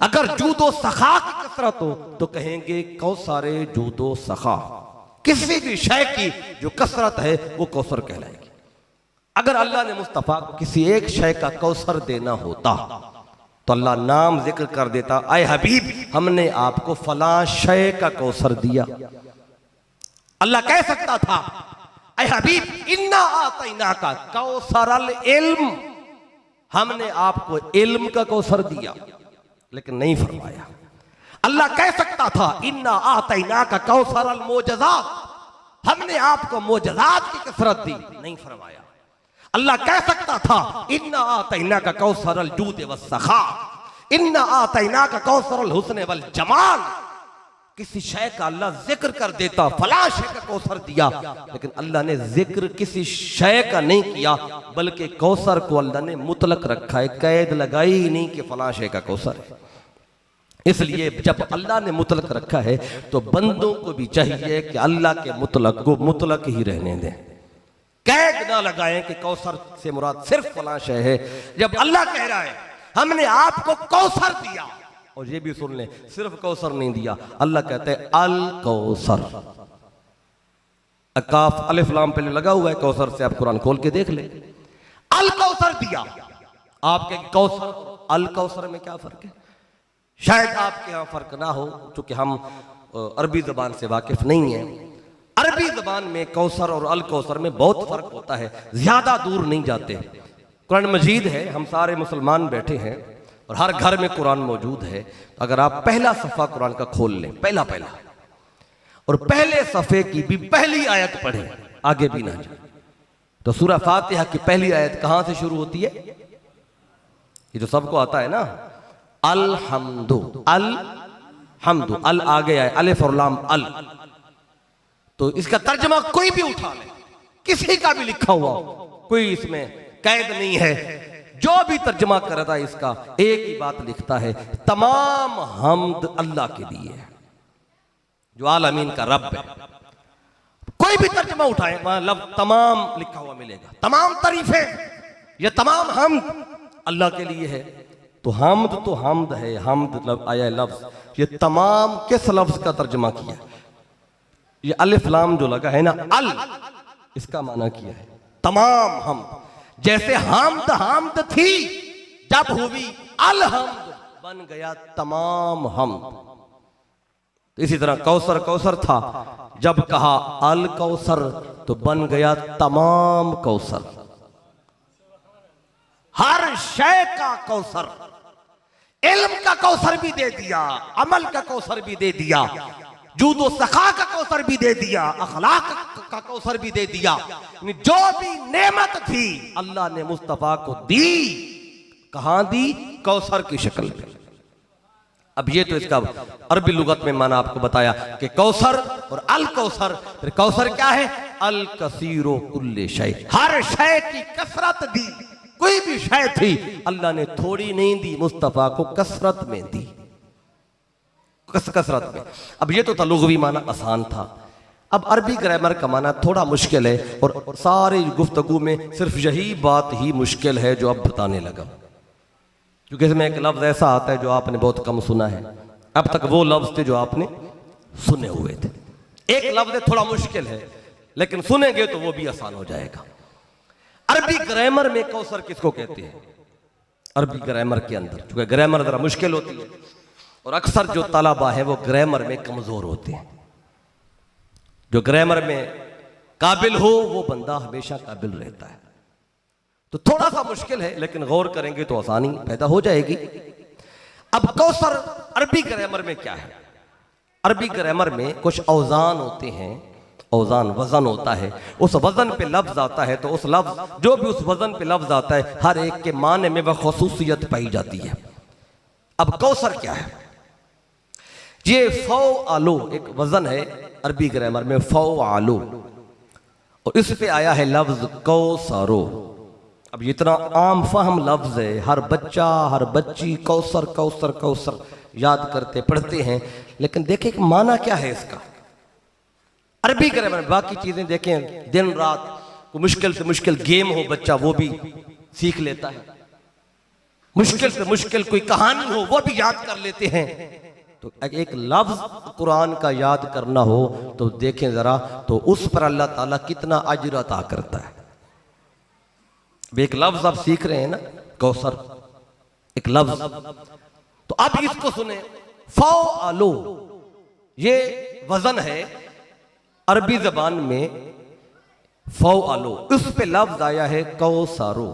अगर जूदो सखा की कसरत हो तो कहेंगे कौसर जूदो सखा। किसी भी शय की जो कसरत है वो कौसर कहलाएगी। अगर अल्लाह ने मुस्तफ़ा को किसी एक शय का कौसर देना होता तो अल्लाह नाम जिक्र कर देता, आए हबीब हमने आपको फलां शय का कौसर दिया। अल्लाह कह सकता था आए हबीब इन्ना आतैना का कौसरल इल्म, हमने आपको इल्म का कौसर दिया, लेकिन नहीं फरमाया। अल्लाह कह सकता था इन्ना आतैना का कौसरल मोजज़ात, हमने आपको मोजज़ात की कसरत दी, नहीं फरमाया। अल्लाह कह सकता था इन्ना आतैना का कौसरल जूद व सखा, इन्ना आतैना का कौसरल हुस्न वल जमाल। किसी शय का अल्लाह जिक्र कर देता, फलां शय का कौसर दिया, लेकिन अल्लाह ने जिक्र किसी शय का नहीं किया, बल्कि कौसर को अल्लाह ने मुतलक रखा है, कैद लगाई ही नहीं कि फलां शय का कौसर है। इसलिए जब अल्लाह ने मुतलक रखा है तो बंदों को भी चाहिए कि अल्लाह के मुतलक को मुतलक ही रहने दें, कैद ना लगाएं कि कौसर से मुराद सिर्फ फलां शय है। जब अल्लाह कह रहा है हमने आपको कौसर दिया, और ये भी सुन लें सिर्फ कौसर नहीं दिया, अल्लाह कहते हैं अल कौसर, अकाफ अलिफ लाम पहले लगा हुआ है कौसर से, आप कुरान खोल के देख ले, अल कौसर दिया। आपके कौसर अल कौसर में क्या फर्क है? शायद आपके यहां फर्क ना हो, क्योंकि हम अरबी जबान से वाकिफ नहीं है। अरबी जबान में कौसर और अल कौसर में बहुत फर्क होता है, ज्यादा दूर नहीं जाते। कुरान मजीद है, हम सारे मुसलमान बैठे हैं और हर घर में कुरान मौजूद है। तो अगर आप पहला सफ़ा कुरान का खोल लें, पहला और पहले सफ़े की भी पहली आयत पढ़े, आगे भी ना जाए, तो सूरह फातिहा की पहली आयत कहां से शुरू होती है? ये तो सबको आता है ना, अलहम्दु, अल हमदु, अल आगे आए, अलिफ और लाम अल। तो इसका तर्जमा कोई भी उठा ले, किसी का भी लिखा हुआ, कोई इसमें कैद नहीं है। जो भी तर्जमा करता है इसका एक ही बात लिखता है, तमाम हमद अल्लाह के लिए है जो आलमीन का रब है। कोई भी तर्जमा उठाए वहां लफ्ज तमाम लिखा हुआ मिलेगा, तमाम तारीफें, ये तमाम हमद अल्लाह के लिए है। तो हमद है, हमद आया लफ्ज, ये तमाम किस लफ्ज का तर्जमा किया? ये अलिफ लाम जो लगा है ना, अल, इसका माना किया है तमाम हमद। जैसे हमद थी, जब हुई अल हमद बन गया तमाम हमद। इसी तरह कौसर था, जब कहा अल कौसर तो बन गया तमाम कौसर। हर शय का कौसर, इल्म का कौसर भी दे दिया, अमल का कौसर भी दे दिया। जूदो सखा का कौसर भी दे दिया, अखलाक का कौसर भी दे दिया। जो भी नेमत थी अल्लाह ने मुस्तफा को दी। कहां दी? कौसर की शक्ल में। अब ये तो इसका अरबी लुगत में माना आपको बताया कि कौसर और अल कौसर। फिर कौसर क्या है? अल कसीरो कुल्ले शय, हर शय की कसरत दी। कोई भी शय थी अल्लाह ने थोड़ी नहीं दी, मुस्तफा को कसरत में दी, कसरत में। अब ये तो था लुग़वी माना, आसान था। अब अरबी ग्रामर का माना थोड़ा मुश्किल है, और सारी गुफ्तगू में सिर्फ यही बात ही मुश्किल है जो अब बताने लगा, क्योंकि इसमें एक लफ्ज़ ऐसा आता है जो आपने बहुत कम सुना है। अब तक वो लफ्ज़ थे जो आपने सुने हुए थे। एक लफ्ज़ थोड़ा मुश्किल है, लेकिन सुनेंगे तो वो भी आसान हो जाएगा। अरबी ग्रामर में कौसर किसको कहते हैं? अरबी ग्रामर के अंदर, क्योंकि ग्रामर जरा मुश्किल होती है और अक्सर जो तलबा है वो ग्रामर में कमजोर होते हैं। जो ग्रामर में काबिल हो वो बंदा हमेशा काबिल रहता है। तो थोड़ा सा मुश्किल है, लेकिन गौर करेंगे तो आसानी पैदा हो जाएगी। अब कौसर अरबी ग्रामर में क्या है? अरबी ग्रामर में कुछ औजान होते हैं, औजान वजन होता है, उस वजन पे लफ्ज आता है, तो उस लफ्ज जो भी उस वजन पे लफ्ज आता है हर एक के माने में वह खसूसियत पाई जाती है। अब कौसर क्या है? ये फौ आलो एक वजन है अरबी ग्रामर में, फौ आलो, और इस पे आया है लफ्ज कौसरो। अब ये इतना आम फहम लफ्ज है, हर बच्चा हर बच्ची कौसर कौसर कौसर याद करते पढ़ते हैं, लेकिन देखें कि माना क्या है इसका अरबी ग्रामर में। बाकी चीजें देखें, दिन रात को मुश्किल से मुश्किल गेम हो बच्चा वो भी सीख लेता है, मुश्किल से मुश्किल कोई कहानी हो वो भी याद कर लेते हैं। तो एक लफ्ज कुरान का याद करना हो तो देखें जरा, तो उस पर अल्लाह ताला कितना अजर अता करता है। एक लफ्ज आप सीख रहे हैं ना, कौसर एक लफ्ज, तो अब इसको सुने, फौ आलो ये वजन है अरबी जबान में, फौ आलो, उस पे लफ्ज आया है कौसारो।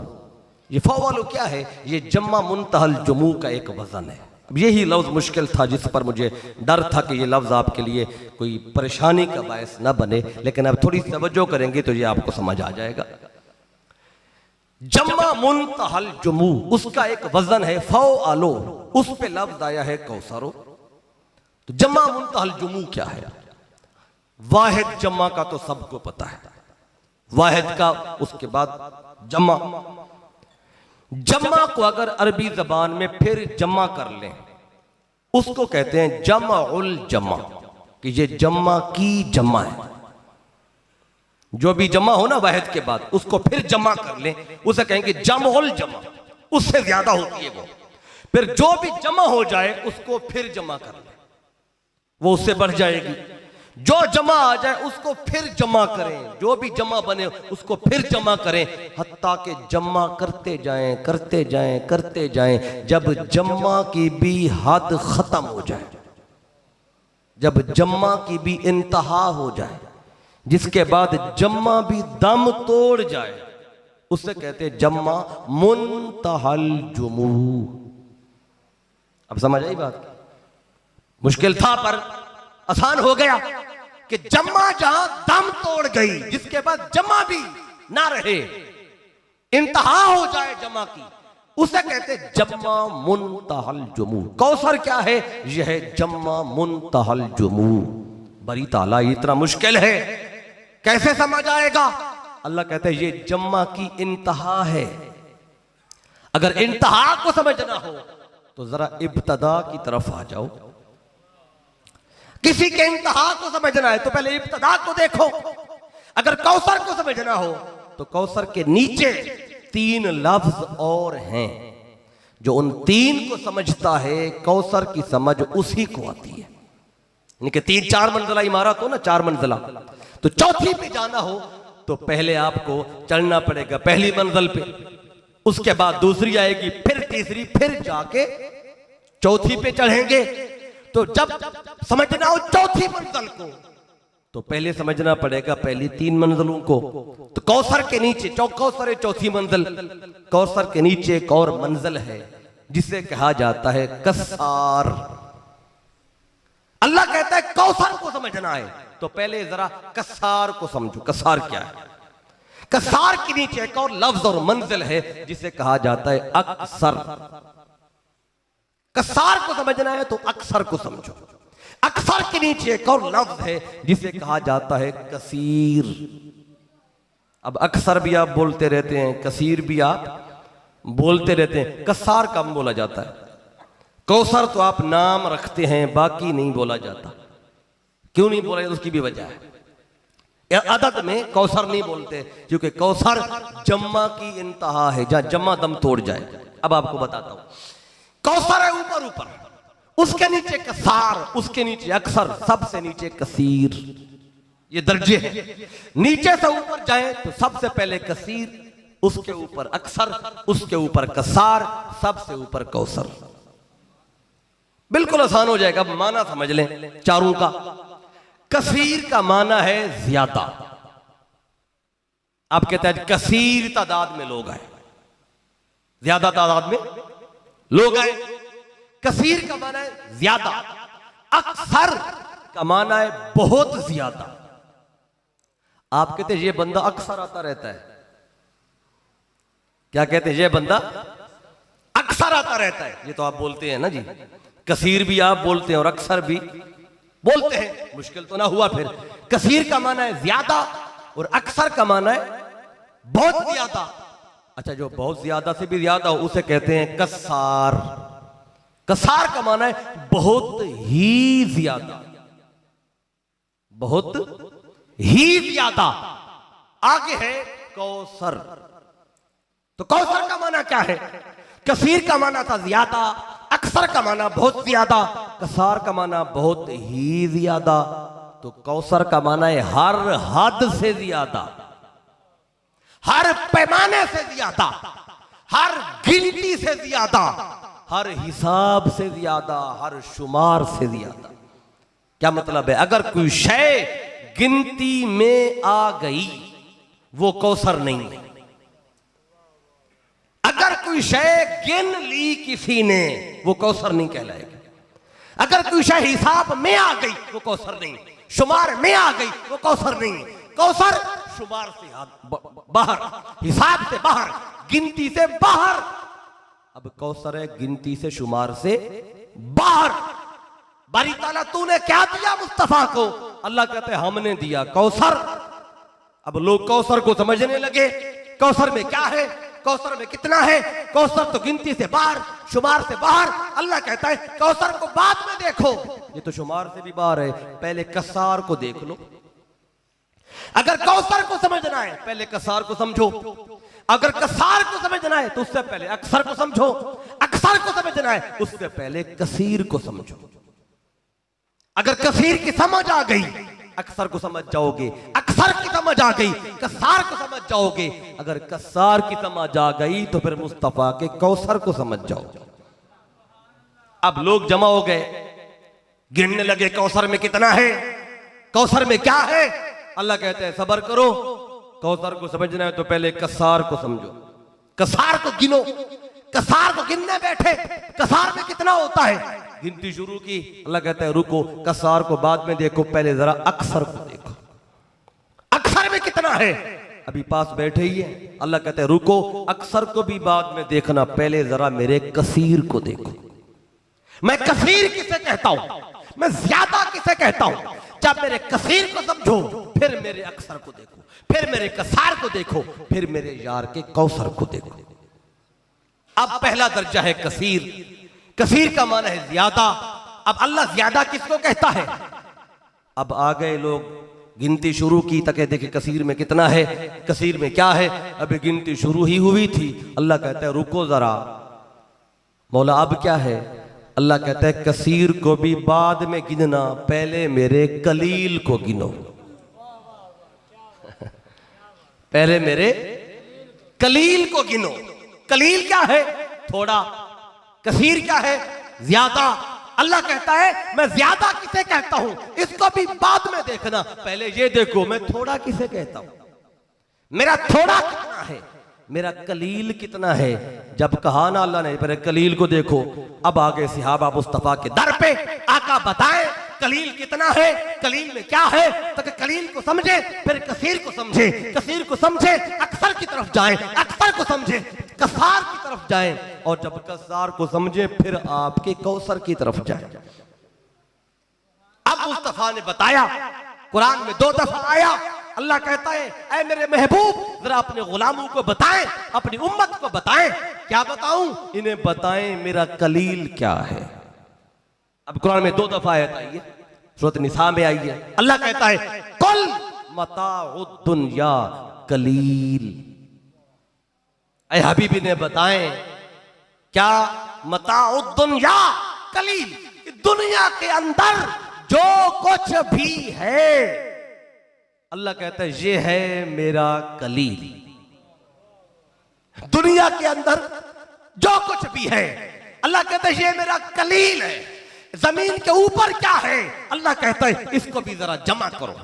ये फौ आलो क्या है? ये जम्मा मुंतहल जुमू का एक वजन है। अब यही लफ्ज मुश्किल था जिस पर मुझे डर था कि ये लफ्ज आपके लिए कोई परेशानी का बायस ना बने, लेकिन अब थोड़ी तवज्जो करेंगे तो ये आपको समझ आ जाएगा। जम्मा मुंतहल जुमू उसका एक वजन है फौ आलो, उस पे लफ्ज आया है कौसरो। तो जम्मा मुंतहल जुमू क्या है? वाहिद जम्मा का तो सबको पता है, वाहिद का, उसके बाद जम्मा। जम्मा को अगर अरबी जबान में फिर जम्मा कर लें उसको कहते हैं जमउल जम्मा, कि ये जम्मा की जम्मा है। जो भी जमा हो ना वाहिद के बाद उसको फिर जमा कर लें उसे कहेंगे जमउल जमा, उससे ज्यादा होती है वो। फिर जो भी जमा हो जाए उसको फिर जमा कर लें, वो उससे बढ़ जाएगी। जो जमा आ जाए उसको फिर जमा करें, जो भी जमा बने उसको फिर जमा करें, हत्ता के जमा करते जाएं करते जाएं करते जाएं, जब जमा की भी हद खत्म हो जाए, जब जमा की भी इंतहा हो जाए, जिसके बाद जम्मा भी दम तोड़ जाए, उससे कहते हैं जम्मा मुंतहल जुमू। अब समझ आई बात? मुश्किल था पर आसान हो गया कि जम्मा जहां दम तोड़ गई, जिसके बाद जम्मा भी ना रहे, इंतहा हो जाए जम्मा की, उसे कहते जम्मा मुंतहल जुमू। कौसर क्या है? यह है जम्मा मुंतहल जुमू। बड़ी ताला इतना मुश्किल है, कैसे समझ आएगा? अल्लाह कहते हैं ये जम्मा की इंतहा है। अगर इंतहा को समझना हो तो जरा इब्तदा की तरफ आ जाओ। किसी के इंतहा को समझना है तो पहले इब्तदा को देखो। अगर कौसर को समझना हो तो कौसर के नीचे 3 लफ्ज और हैं, जो उन 3 को समझता है कौसर की समझ उसी को आती है। यानी कि 3-4 मंजिला इमारत हो ना, 4 मंजिला, तो चौथी पे जाना हो तो पहले आपको चढ़ना पड़ेगा पहली मंजिल पे, उसके बाद दूसरी आएगी, फिर तीसरी, फिर जाके चौथी पे चढ़ेंगे। तो जब समझना हो चौथी मंजिल को तो पहले समझना पड़ेगा पहली 3 मंजिलों को। तो कौसर के नीचे, कौसर है चौथी मंजिल, कौसर के नीचे एक और मंजिल है जिसे कहा जाता है कसार। अल्लाह कहता है कौसर को समझना है तो पहले जरा कसार को समझो। कसार क्या है? कसार के नीचे एक और लफ्ज और मंजिल है जिसे कहा जाता है अक्सर। कसार को समझना है तो अक्सर को समझो। अक्सर के नीचे एक और लफ्ज है जिसे कहा जाता है कसीर। अब अक्सर भी आप बोलते रहते हैं, कसीर भी आप बोलते रहते हैं, कसार कम बोला जाता है। कौसर तो आप नाम रखते हैं, बाकी नहीं बोला जाता। क्यों नहीं बोला जाता? उसकी भी वजह है। अदद में कौसर नहीं बोलते क्योंकि कौसर जम्मा की इंतहा है, जहां जम्मा दम तोड़ जाए। अब आपको बताता हूं, कौसर है ऊपर ऊपर, उसके नीचे कसार, उसके नीचे अक्सर, सबसे नीचे कसीर। ये दर्जे हैं। नीचे से ऊपर जाए तो सबसे पहले कसीर, उसके ऊपर अक्सर, उसके ऊपर कसार, सबसे ऊपर कौसर। बिल्कुल आसान हो जाएगा। अब माना समझ लें चारों का। कसीर का माना है ज्यादा। आप कहते हैं कसीर तादाद में लोग आए, ज्यादा तादाद में लोग आए। कसीर का माना है ज्यादा। अक्सर का माना है बहुत ज्यादा। आप कहते हैं ये बंदा अक्सर आता रहता है। क्या कहते हैं? ये बंदा अक्सर आता रहता है। ये तो आप बोलते हैं ना जी। कसीर भी आप बोलते हैं और अक्सर भी बोलते हैं। मुश्किल तो ना हुआ फिर। कसीर का माना है ज्यादा और अक्सर का माना है बहुत ज्यादा। अच्छा, जो बहुत ज्यादा से भी ज्यादा हो उसे कहते हैं कसार। कसार का माना है बहुत ही ज्यादा, बहुत ही ज्यादा। आगे है कौसर। तो कौसर का माना क्या है? कसीर का माना था ज्यादा, अक्सर का माना बहुत ज्यादा, कसार का माना बहुत ही ज्यादा। तो कौसर का माना है हर हद से ज्यादा, हर पैमाने से ज्यादा, हर गिनती से ज्यादा, हर हिसाब से ज्यादा, हर शुमार से ज्यादा। क्या मतलब है? अगर कोई शय गिनती में आ गई वो कौसर नहीं है। अगर कोई शय गिन ली किसी ने वो कौसर नहीं कहलाएगी। अगर कोई शय हिसाब में आ गई वो कौसर नहीं, शुमार में आ गई वो कौसर नहीं। कौसर शुमार से बाहर, हिसाब से बाहर, गिनती से बाहर। अब कौसर है गिनती से शुमार से बाहर। बारी ताला तूने क्या दिया मुस्तफा को? अल्लाह कहते हैं हमने दिया कौसर। अब लोग कौसर को समझने लगे। कौसर में क्या है, कौसर में कितना है? कौसर तो गिनती से बाहर, शुमार से बाहर। अल्लाह कहता है कौसर को बाद में देखो, ये तो शुमार से भी बाहर है, पहले कसार को देख लो। अगर कौसर को समझना है पहले कसार को समझो। अगर कसार को समझना है तो उससे पहले अक्सर को समझो। अक्सर को समझना है उससे पहले कसीर को समझो। अगर कसीर की समझ आ गई अक्सर को समझ जाओगे, अक्सर की समझ आ गई कसार को समझ जाओगे, अगर कसार की समझ आ गई तो फिर मुस्तफा के कौसर को समझ जाओ। अब लोग जमा हो गए, गिनने लगे कौसर में कितना है, कौसर में क्या है। अल्लाह कहते हैं सबर करो, कौसर को समझना है तो पहले कसार को समझो, कसार को गिनो। कसार को गिनने बैठे, कसार में कितना होता है, गिनती शुरू की। अल्लाह कहता है रुको, कसार को बाद में देखो, पहले जरा अक्सर को देखो, अक्सर में कितना है। अभी पास बैठे ही है। अल्लाह कहता है रुको, अक्सर को भी बाद में देखना, पहले जरा मेरे कसीर को देखो। मैं कसीर किसे कहता हूं, मैं ज्यादा किसे कहता हूं। जब मेरे कसीर को समझो फिर मेरे अक्सर को देखो, फिर मेरे कसार को देखो, फिर मेरे यार के कौसर को देखो। अब पहला दर्जा है कसीर। कसीर का माना है ज्यादा। अब अल्लाह ज्यादा किसको कहता है? अब आ गए लोग, गिनती शुरू की, तके देखे कसीर में कितना है, कसीर में क्या है। अभी गिनती शुरू ही हुई थी। अल्लाह कहता है रुको जरा, मौला अब क्या है। अल्लाह कहता है कसीर को भी बाद में गिनना, पहले मेरे कलील को गिनो। पहले मेरे कलील को गिनो। कलील क्या है? थोड़ा। कसीर क्या है? ज्यादा। अल्लाह कहता है मैं ज्यादा किसे कहता हूं इसको भी बाद में देखना, पहले ये देखो मैं थोड़ा किसे कहता हूं, मेरा थोड़ा कितना है, मेरा कलील कितना है। जब कहा ना अल्लाह ने पहले कलील को देखो, अब आगे सहाबा मुस्तफा के दर पे आका बताएं कलील कितना है, कलील में क्या है, तो कलील को समझे फिर कसीर को समझे, कसीर को समझे अक्सर की तरफ जाए, अक्सर को समझे कसार की तरफ जाए, और जब कसार को समझे फिर आपके कौसर की तरफ जाए। अब मुस्तफा ने बताया, कुरान में 2 दफा आया, अल्लाह कहता है ऐ मेरे महबूब जरा अपने गुलामों को बताएं, अपनी उम्मत को बताएं। क्या बताऊं? इन्हें बताएं मेरा कलील क्या है। अब कुरान में 2 दफा आयत आई है, सूरत निसा में आई है। अल्लाह कहता है कुल मताउद दुनिया कलील, ऐ हबीबी ने बताएं क्या मताउद दुनिया कलील, दुनिया के अंदर जो कुछ भी है अल्लाह कहता है ये है मेरा कलील। दुनिया के अंदर जो कुछ भी है अल्लाह कहता है ये मेरा कलील है। जमीन के ऊपर क्या है अल्लाह कहता है इसको भी जरा जमा करो।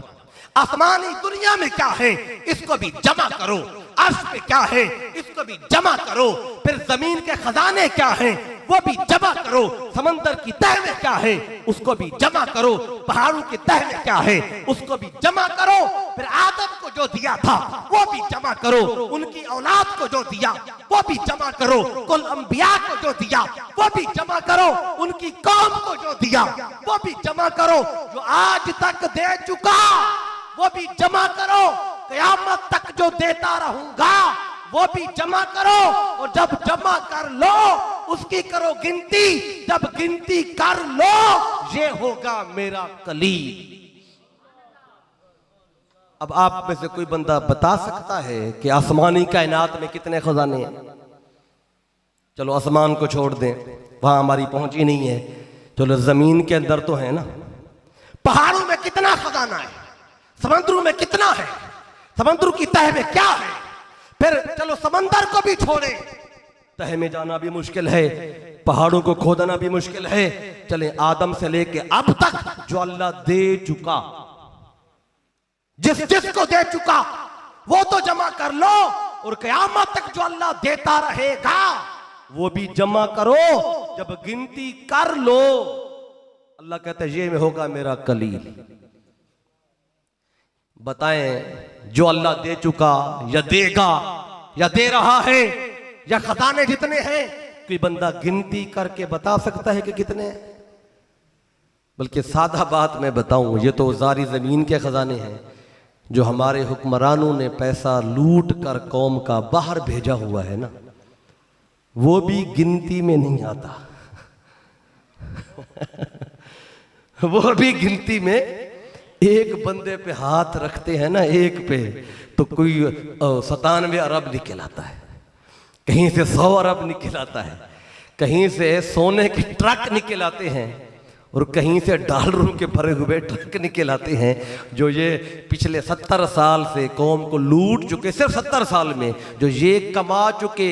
आसमानी दुनिया में क्या है इसको भी जमा करो। अर्श पे क्या है इसको भी जमा करो। फिर जमीन के खजाने क्या हैं वो भी जमा करो। समंदर की तह में क्या है उसको भी जमा करो। पहाड़ों की तह में क्या है उसको भी जमा करो। फिर आदम को जो दिया था वो भी जमा करो। उनकी औलाद को जो दिया वो भी जमा करो। कुल अंबिया को जो दिया वो भी जमा करो। उनकी कौम को जो दिया वो भी जमा करो। जो आज तक दे चुका वो भी जमा करो। क़यामत तक जो देता रहूंगा वो भी जमा करो। और जब जमा कर लो उसकी करो गिनती। जब गिनती कर लो ये होगा मेरा कलील। अब आप में से कोई बंदा बता सकता है कि आसमानी कायनात में कितने खजाने हैं? चलो आसमान को छोड़ दें, वहां हमारी पहुंच ही नहीं है। चलो जमीन के अंदर तो है ना। पहाड़ों में कितना खजाना है, समंदरों में कितना है, समंदर की तह में क्या है। फिर चलो समंदर को भी छोड़े, तह में जाना भी मुश्किल है, पहाड़ों को खोदना भी मुश्किल है। चले आदम से लेके अब तक जो अल्लाह दे चुका, जिस जिसको दे चुका वो तो जमा कर लो। और क़यामत तक जो अल्लाह देता रहेगा वो भी जमा करो। जब गिनती कर लो अल्लाह कहता है ये में होगा मेरा कलील। बताएं जो अल्लाह दे चुका या देगा या दे रहा है या खजाने जितने हैं कोई बंदा गिनती करके बता सकता है कि कितने हैं? बल्कि सादा बात मैं बताऊं, ये तो सारी जमीन के खजाने हैं जो हमारे हुक्मरानों ने पैसा लूट कर कौम का बाहर भेजा हुआ है ना, वो भी गिनती में नहीं आता। वो भी गिनती में, एक बंदे पे हाथ रखते हैं ना एक पे तो कोई 97 अरब निकल आता है, कहीं से 100 अरब निकल आता है, कहीं से सोने के ट्रक निकल आते हैं और कहीं से डॉलरों के भरे हुए ट्रक निकल आते हैं। जो ये पिछले 70 साल से कौम को लूट चुके, सिर्फ 70 साल में जो ये कमा चुके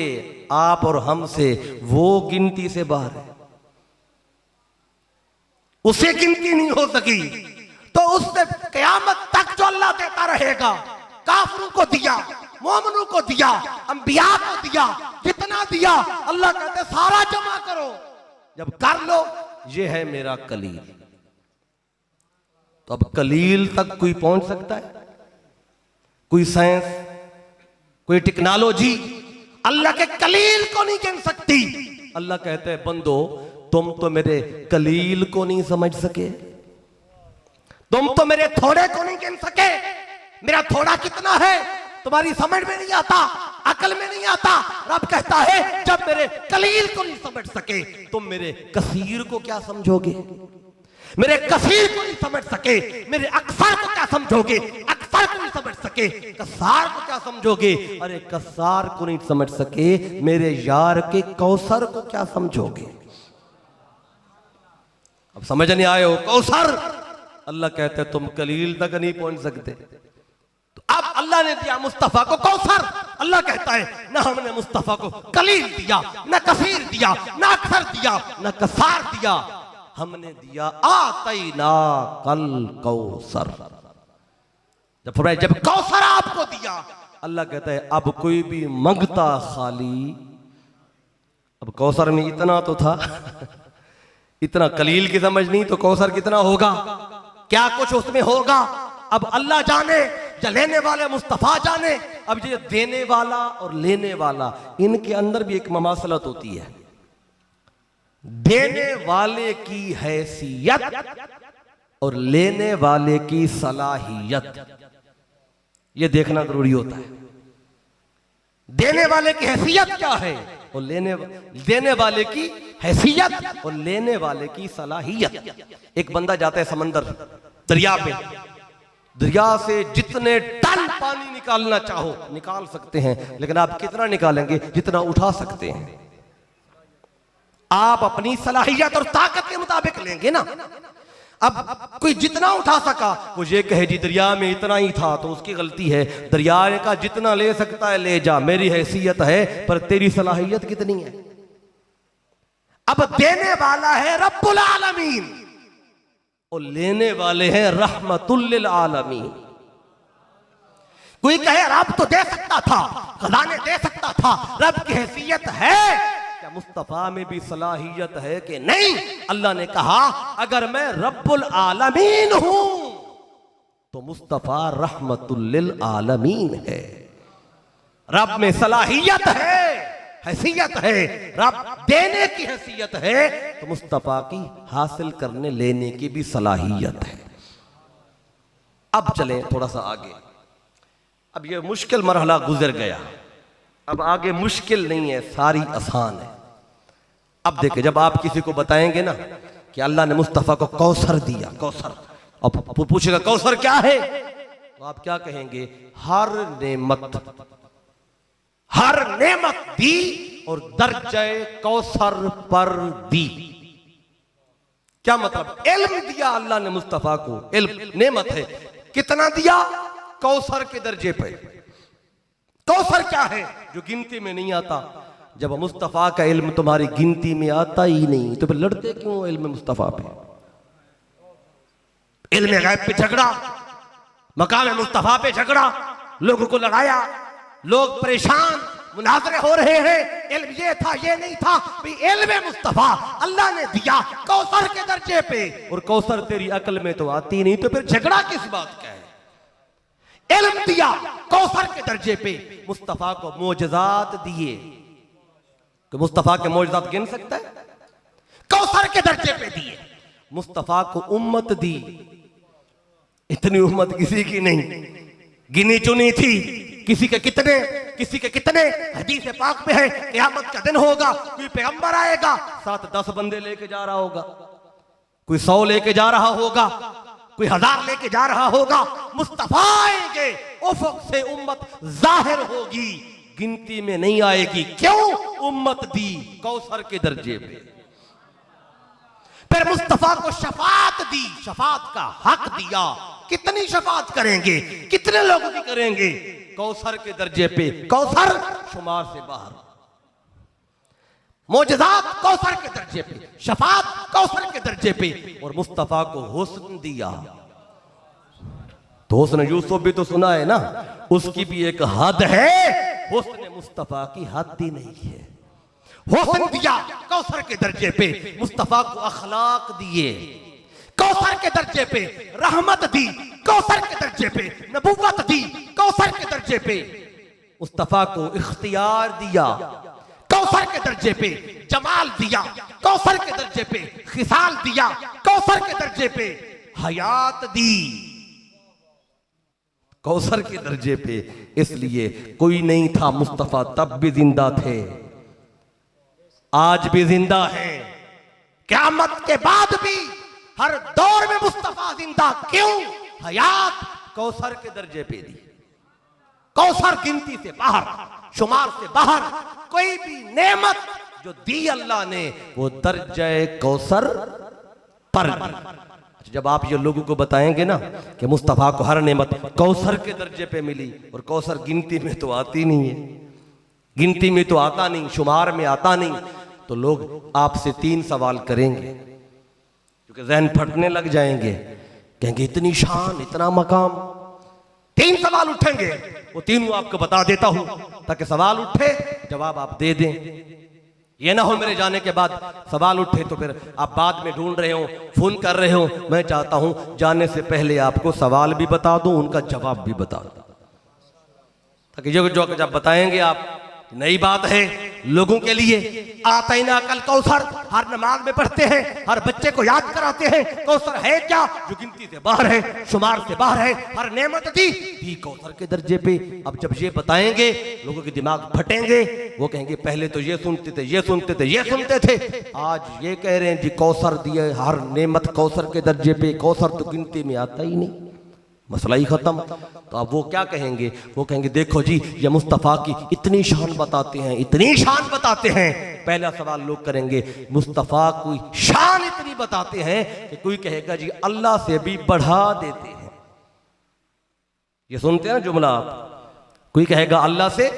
आप और हमसे, वो गिनती से बाहर है। उसे गिनती नहीं हो सकी तो उससे क़यामत तक जो अल्लाह देता रहेगा, काफिरों को दिया, मोमिनों को दिया, अंबिया को दिया, जितना दिया अल्लाह कहते सारा जमा करो। जब कर लो ये है मेरा कलील। तो अब कलील तक कोई पहुंच सकता है? कोई साइंस, कोई टेक्नोलॉजी अल्लाह के कलील को नहीं गिन सकती। अल्लाह कहते हैं बंदो तुम तो मेरे कलील को नहीं समझ सके, तुम तो मेरे थोड़े को नहीं गिन सके। मेरा थोड़ा कितना है तुम्हारी समझ में नहीं आता, अकल में नहीं आता। रब कहता है जब मेरे कलील को नहीं समझ सके तुम मेरे कसीर को क्या समझोगे? मेरे कसीर को नहीं समझ सके मेरे अक्सर को क्या समझोगे? अक्सर को नहीं समझ सके कसार को क्या समझोगे? अरे कसार को नहीं समझ सके मेरे यार के कौसर को क्या समझोगे? अब समझ नहीं आए हो कौसर? अल्लाह कहते हैं तुम कलील तक नहीं पहुंच सकते। तो अब अल्लाह ने दिया मुस्तफा को कौसर। अल्लाह कहता है ना हमने मुस्तफा को कलील दिया, ना कसीर दिया, ना अक्सर दिया, ना कसार दिया, हमने दिया आतैना कल कौसर। जब कौसर आपको दिया अल्लाह कहता है अब कोई भी मंगता खाली। अब कौसर में इतना तो था, इतना कलील की समझ नहीं तो कौसर कितना होगा? क्या कुछ उसमें होगा अब अल्लाह जाने, या लेने वाले मुस्तफा जाने। अब ये देने वाला और लेने वाला, इनके अंदर भी एक ममासलत होती है। देने वाले की हैसियत और लेने वाले की सलाहियत, यह देखना जरूरी होता है। देने वाले की हैसियत क्या है और देने वाले की हैसियत और लेने वाले की सलाहियत। एक बंदा जाता है समंदर, दरिया पे, दरिया से जितने टन पानी निकालना चाहो निकाल सकते हैं, लेकिन आप कितना निकालेंगे? जितना उठा सकते हैं। आप अपनी सलाहियत और ताकत के मुताबिक लेंगे ना। अब कोई जितना उठा सका वो ये कहे जी दरिया में इतना ही था, तो उसकी गलती है। दरिया का जितना ले सकता है ले जा, मेरी हैसियत है, पर तेरी सलाहियत कितनी है? अब देने वाला है रब्बुल आलमीन और लेने वाले हैं रहमतुल लिल आलमीन। कोई कहे रब तो दे सकता था, खजाने दे सकता था, रब की हैसियत है, क्या मुस्तफा में भी सलाहियत है कि नहीं? अल्लाह ने कहा अगर मैं रब्बुल आलमीन हूं तो मुस्तफा रहमतुल लिल आलमीन है। रब में सलाहियत है, हैसियत है, रब देने की हैसियत है, तो मुस्तफा की हासिल करने लेने की भी सलाहियत है। अब चलें थोड़ा सा आगे। अब ये मुश्किल मरहला गुजर गया, अब आगे मुश्किल नहीं है, सारी आसान है। अब देखिए, जब आप किसी को बताएंगे ना कि अल्लाह ने मुस्तफा को कौसर दिया, कौसर, अब पूछेगा कौसर क्या है, तो आप क्या कहेंगे? हर नेमत दी और दर्जे कौसर पर दी। क्या मतलब? इल्म दिया अल्लाह ने मुस्तफा को, इल्म नेमत है। कितना दिया? कौसर के दर्जे पे। कौसर क्या है? जो गिनती में नहीं आता। जब मुस्तफा का इल्म तुम्हारी गिनती में आता ही नहीं, तो फिर लड़ते क्यों इल्म मुस्तफा पे? इल्म गैब पे झगड़ा, मकाम मुस्तफा पे झगड़ा, लोगों को लड़ाया, लोग परेशान, मुनाजरे हो रहे हैं। इल्म ये था, ये नहीं था, इल्म मुस्तफा अल्लाह ने दिया कौसर के दर्जे पे, और कौसर तेरी अकल में तो आती नहीं, तो फिर झगड़ा किस बात का है? इल्म दिया कौसर के दर्जे पे, मुस्तफा को मोजज़ात दिए, कि मुस्तफा के मोजज़ात गिन सकता है? कौसर के दर्जे पे दिए। मुस्तफा को उम्मत दी, इतनी उम्मत किसी की नहीं, गिनी चुनी थी। किसी के कितने हदीस पाक पे है, क़यामत का दिन होगा, कोई पैगंबर आएगा, साथ 10 बंदे लेके जा रहा होगा, कोई 100 लेके जा रहा होगा, कोई 1000 लेके जा रहा होगा। मुस्तफा आएंगे, उफक से उम्मत जाहिर होगी, गिनती में नहीं आएगी। क्यों? उम्मत दी कौसर के दर्जे पे। फिर मुस्तफा को शफात दी, शफात का हक दिया। कितनी शफात करेंगे? कितने लोगों की करेंगे? कौसर के दर्जे पे। कौसर शुमार से बाहर। मोजज़ात कौसर के दर्जे पे, शफात कौसर के दर्जे पे, और मुस्तफा को हुस्न दिया। तो हुस्न यूसुफ भी तो सुना है ना, उसकी भी एक हद है, हुस्न मुस्तफा की हद ही नहीं है। हुस्न दिया कौसर के दर्जे पे, मुस्तफा को अखलाक दिए कौसर के दर्जे पे, रहमत दी कौसर के दर्जे पे, नबुव्वत दी कौसर के दर्जे पे, मुस्तफा को इख्तियार दिया कौसर के दर्जे पे, जमाल दिया कौसर के दर्जे पे, खिसाल दिया कौसर के दर्जे पे, हयात दी कौसर के दर्जे पे। इसलिए कोई नहीं था मुस्तफा, तब भी जिंदा थे, आज भी जिंदा है, क़यामत के बाद भी हर दौर में मुस्तफा जिंदा। क्यों? हयात कौसर के दर्जे पे दी। कौसर गिनती से बाहर, शुमार से बाहर, कोई भी नेमत जो दी अल्लाह ने वो दर्जे कौसर पर दी। जब आप ये लोगों को बताएंगे ना कि मुस्तफा को हर नेमत कौसर के दर्जे पे मिली, और कौसर गिनती में तो आती नहीं है, गिनती में तो आता नहीं, शुमार में आता नहीं, तो लोग आपसे 3 सवाल करेंगे, क्योंकि ज़हन फटने लग जाएंगे, कहेंगे इतनी शान, इतना मकाम। 3 सवाल उठेंगे, वो तीनों आपको बता देता हूं ताकि सवाल उठे जवाब आप दे दें। ये ना हो मेरे जाने के बाद सवाल उठे तो फिर आप बाद में ढूंढ रहे हो, फोन कर रहे हो। मैं चाहता हूं जाने से पहले आपको सवाल भी बता दूं, उनका जवाब भी बता दूं, ताकि जो जब बताएंगे आप नई बात है लोगों के लिए। आतैना कल कौसर हर नमाज में पढ़ते हैं, हर बच्चे को याद कराते हैं। कौसर है क्या जो गिनती से बाहर है, शुमार से बाहर है। हर नेमत दी कौसर के दर्जे पे। अब जब ये बताएंगे लोगों के दिमाग फटेंगे, वो कहेंगे पहले तो ये सुनते थे, ये सुनते थे, ये सुनते थे, आज ये कह रहे हैं जी कौसर दिए, हर नेमत कौसर के दर्जे पे। कौसर तो गिनती में आता ही नहीं, मसला ही खत्म। तो अब वो क्या कहेंगे? वो कहेंगे देखो जी ये मुस्तफ़ा की इतनी शान बताते हैं, इतनी शान बताते हैं। पहला सवाल लोग करेंगे मुस्तफ़ा की शान इतनी बताते हैं कि कोई कहेगा जी अल्लाह से भी बढ़ा देते हैं। ये सुनते हैं ना जुमला आप, कोई कहेगा अल्लाह से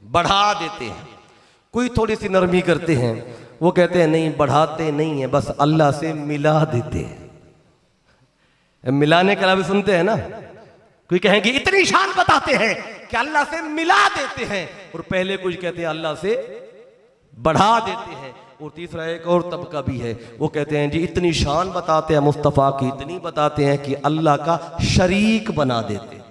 बढ़ा देते हैं। कोई थोड़ी सी नरमी करते हैं, वो कहते हैं नहीं बढ़ाते नहीं है, बस अल्लाह से मिला देते हैं। मिलाने का भी सुनते हैं ना, कोई कहेंगे इतनी शान बताते हैं कि अल्लाह से मिला देते हैं। और पहले कुछ कहते हैं अल्लाह से बढ़ा देते हैं। और तीसरा एक और तबका भी है, वो कहते हैं जी इतनी शान बताते हैं मुस्तफ़ा की, इतनी बताते हैं कि अल्लाह का शरीक बना देते हैं।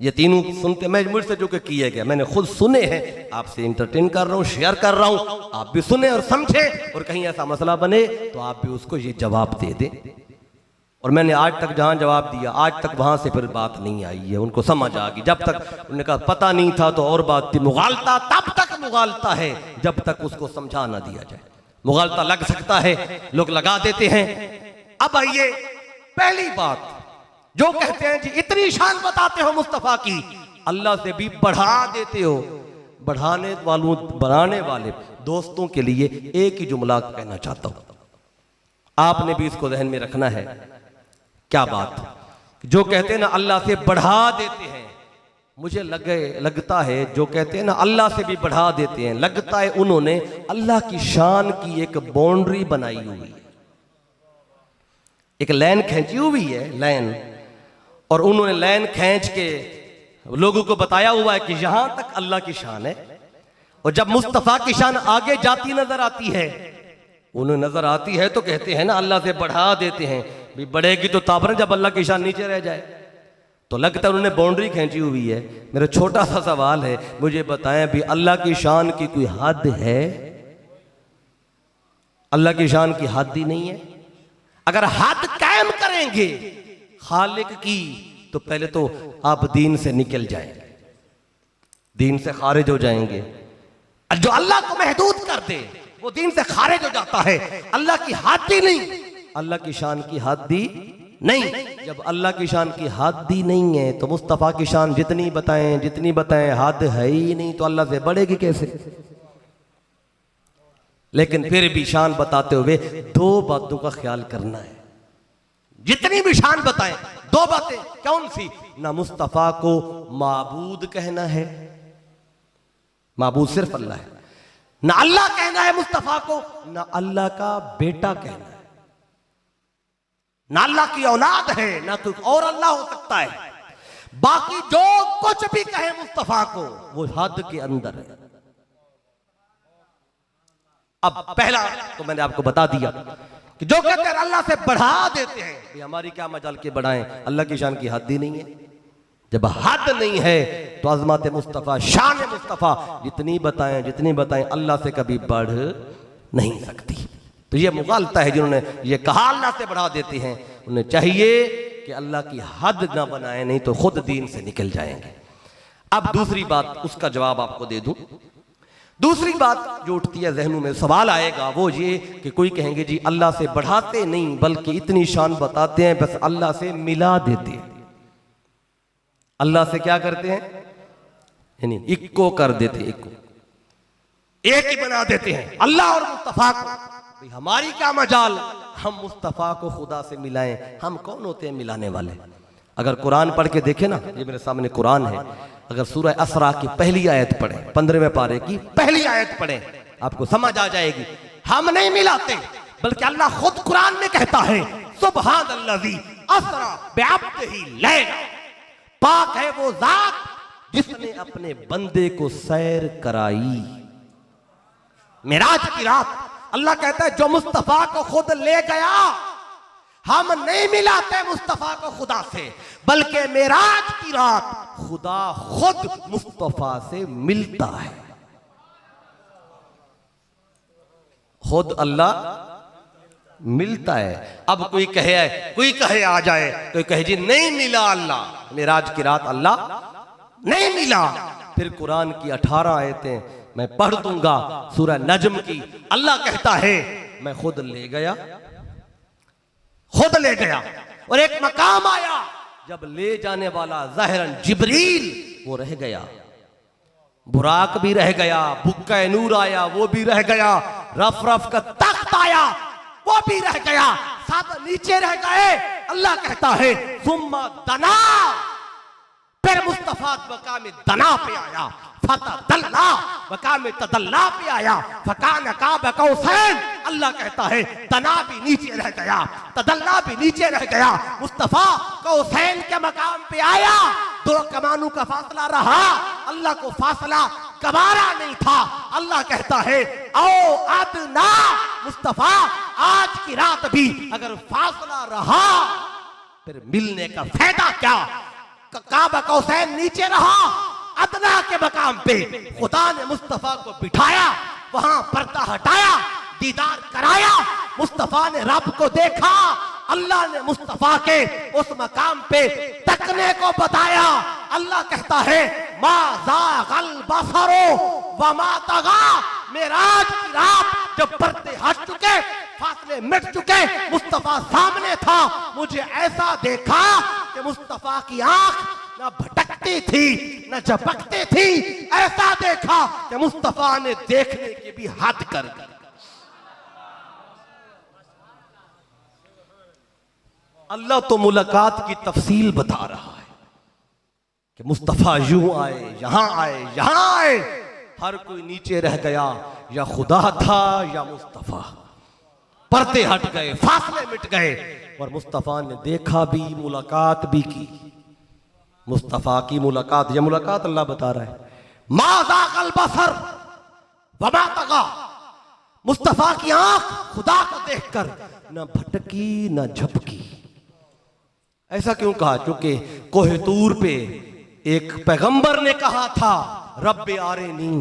ये तीनों सुनते, मैं मुझसे जो कि किया गया, मैंने खुद सुने हैं, आपसे इंटरटेन कर रहा हूँ, शेयर कर रहा हूँ, आप भी सुने और समझे। और कहीं ऐसा मसला बने तो आप भी उसको ये जवाब दे दें। और मैंने आज तक जहां जवाब दिया, आज तक वहां से फिर बात नहीं आई है, उनको समझ आ गई। जब तक उन्होंने कहा पता नहीं था तो और बात थी। मुगालता तब तक मुगालता है जब तक उसको समझा ना दिया जाए। मुगालता लग सकता है, लोग लगा देते हैं। अब आइए पहली बात, जो कहते हैं जी इतनी शान बताते हो मुस्तफ़ा की, अल्लाह से भी बढ़ा देते हो। बढ़ाने वाले दोस्तों के लिए एक ही जुमला कहना चाहता हूं, आपने भी इसको ध्यान में रखना है। क्या बात, जो कहते हैं ना अल्लाह से बढ़ा देते हैं, मुझे लगता है जो कहते हैं ना अल्लाह से भी बढ़ा देते हैं, लगता है उन्होंने अल्लाह की शान की एक बाउंड्री बनाई हुई है, एक लाइन खींची हुई है, लाइन। और उन्होंने लाइन खींच के लोगों को बताया हुआ है कि यहां तक अल्लाह की शान है। और जब मुस्तफ़ा की शान आगे जाती नजर आती है, उन्हें नजर आती है तो कहते हैं ना अल्लाह से बढ़ा देते हैं। भी बढ़ेगी तो ताबरन जब अल्लाह की शान नीचे रह जाए, तो लगता है उन्होंने बाउंड्री खींची हुई है। मेरा छोटा सा सवाल है, मुझे बताएं भी अल्लाह की शान की कोई हद है? अल्लाह की शान की हद ही नहीं है। अगर हद कायम करेंगे खालिक की, तो पहले तो आप दीन से निकल जाएंगे, दीन से खारिज हो जाएंगे। जो अल्लाह को महदूद कर दे वो दीन से खारिज हो जाता है। अल्लाह की हद ही नहीं, अल्लाह की शान की हद ही नहीं। जब अल्लाह की शान की हद ही नहीं है तो मुस्तफ़ा की शान जितनी बताएं हद है ही नहीं, तो अल्लाह से बढ़ेगी कैसे? लेकिन फिर भी शान बताते हुए दो बातों का ख्याल करना है। जितनी भी शान बताएं, दो बातें कौन सी? ना मुस्तफ़ा को माबूद कहना है, माबूद सिर्फ अल्लाह है, ना अल्लाह कहना है मुस्तफ़ा को, ना अल्लाह का बेटा कहना है, ना अल्लाह की औलाद है, ना कोई और अल्लाह हो सकता है। बाकी जो कुछ भी कहे मुस्तफ़ा को वो हद के अंदर है। अब पहला तो मैंने आपको बता दिया कि जो कहते हैं अल्लाह से बढ़ा देते हैं, ये हमारी क्या मजाल के बढ़ाएं, अल्लाह की शान की हद ही नहीं है। जब हद नहीं है तो अज़मत मुस्तफ़ा, शान मुस्तफ़ा जितनी बताएं अल्लाह से कभी बढ़ नहीं सकती। तो ये मुगालता है जिन्होंने ये कहा अल्लाह से बढ़ा देते हैं। उन्हें चाहिए कि अल्लाह की हद ना बनाए, नहीं तो खुद दीन से निकल जाएंगे। अब दूसरी बात, उसका जवाब आपको दे दूं। दूसरी बात जो उठती है जहनों में, सवाल आएगा वो ये कि कोई कहेंगे जी अल्लाह से बढ़ाते नहीं बल्कि इतनी शान बताते हैं, बस अल्लाह से मिला देते हैं। अल्लाह से क्या करते हैं? यानी इक्को कर देते, इक्को एक ही बना देते हैं अल्लाह और मुस्तफ़ा को। हमारी क्या मजाल, हम मुस्तफ़ा को खुदा से मिलाएं, हम कौन होते हैं मिलाने वाले? अगर कुरान पढ़ के देखें ना, ये मेरे सामने कुरान है, अगर सूरह असरा की पहली आयत पढ़े, 15वें पारे की पहली आयत पढ़े, आपको समझ आ जाएगी। हम नहीं मिलाते, बल्कि अल्लाह खुद कुरान में कहता है सुब्हानल्लज़ी असरा बिअब्दिही लैला, पाक है वो जात जिसने अपने बंदे को सैर कराई। मेराज की रात अल्लाह कहता है जो मुस्तफा को खुद ले गया, हम नहीं मिलाते मुस्तफा को खुदा से, बल्कि मेराज की रात खुदा खुद मुस्तफा से मिलता है। खुद अल्लाह मिलता है। अब कोई कहे आ जाए, कोई कहे जी नहीं मिला अल्लाह, मेराज की रात अल्लाह नहीं मिला। फिर कुरान की 18 आयतें मैं पढ़ दूंगा, सूरह नज्म की। अल्लाह कहता है मैं खुद ले गया, खुद ले गया। और एक मकाम आया जब ले जाने वाला ज़ाहिरन जिब्रील वो रह गया, बुराक भी रह गया, बुक्का नूर आया वो भी रह गया, रफ रफ का तख्त आया वो भी रह गया, साथ नीचे रह गए। अल्लाह कहता है सुम्मा दना, फिर मुस्तफा मकाम दना पे आया, फतदल्ला मकाम तदल्ला पे आया, फकान काब कौसैन। अल्लाह कहता है दना भी नीचे रह गया, तदल्ला भी नीचे रह गया, मुस्तफा कौसैन के मकाम पे आया। 2 कमानों का फासला रहा, अल्लाह को फासला गवारा नहीं था। अल्लाह कहता है ओ अदना, मुस्तफा आज की रात भी अगर फासला रहा फिर मिलने का फायदा क्या। काबा कौसैन नीचे रहा, अदना के मकाम पे खुदा ने मुस्तफा को बिठाया, वहां पर्दा हटाया, दीदार कराया, मुस्तफा ने रब को देखा। अल्लाह ने मुस्तफा के उस मकाम पे तकने को बताया। अल्लाह कहता है मा ज़ाग़ल बसरो व मा तग़ा। मेराज की रात जब पर्दे हट चुके, फासले मिट चुके, मुस्तफा सामने था, मुझे ऐसा देखा कि मुस्तफा की आंख न भटकती थी न झपकती थी। ऐसा देखा कि मुस्तफा ने देखने की भी हद कर दी। अल्लाह तो मुलाकात की तफसील बता रहा है कि मुस्तफा यूं आए, यहां आए, यहां आए। हर कोई नीचे रह गया, या खुदा था या मुस्तफा। पर्दे हट गए, फासले मिट गए, और मुस्तफा ने देखा भी, मुलाकात भी की। मुस्तफा की मुलाकात, यह मुलाकात अल्लाह बता रहा है मा ज़ाग़ल बसर व मा तग़ा। मुस्तफा की आंख खुदा को देखकर न भटकी न झपकी। ऐसा क्यों कहा? क्योंकि कोहतूर पे एक पैगंबर ने कहा था रब्बे आरेनी,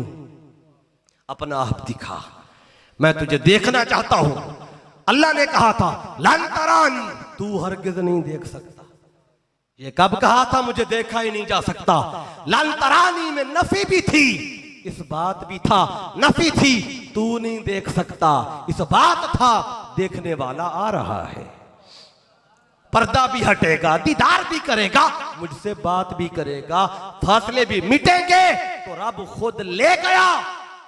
अपना आप दिखा, मैं तुझे देखना चाहता हूं। अल्लाह ने कहा था लन तरानी, तू हरगिज़ नहीं देख सकता। ये कब कहा था? मुझे देखा ही नहीं जा सकता। लन तरानी में नफी भी थी, इस बात भी था, नफी थी, तू नहीं देख सकता, इस बात था, देखने वाला आ रहा है। पर्दा भी हटेगा, दीदार भी करेगा, मुझसे बात भी करेगा, फासले भी मिटेंगे। तो रब खुद ले गया,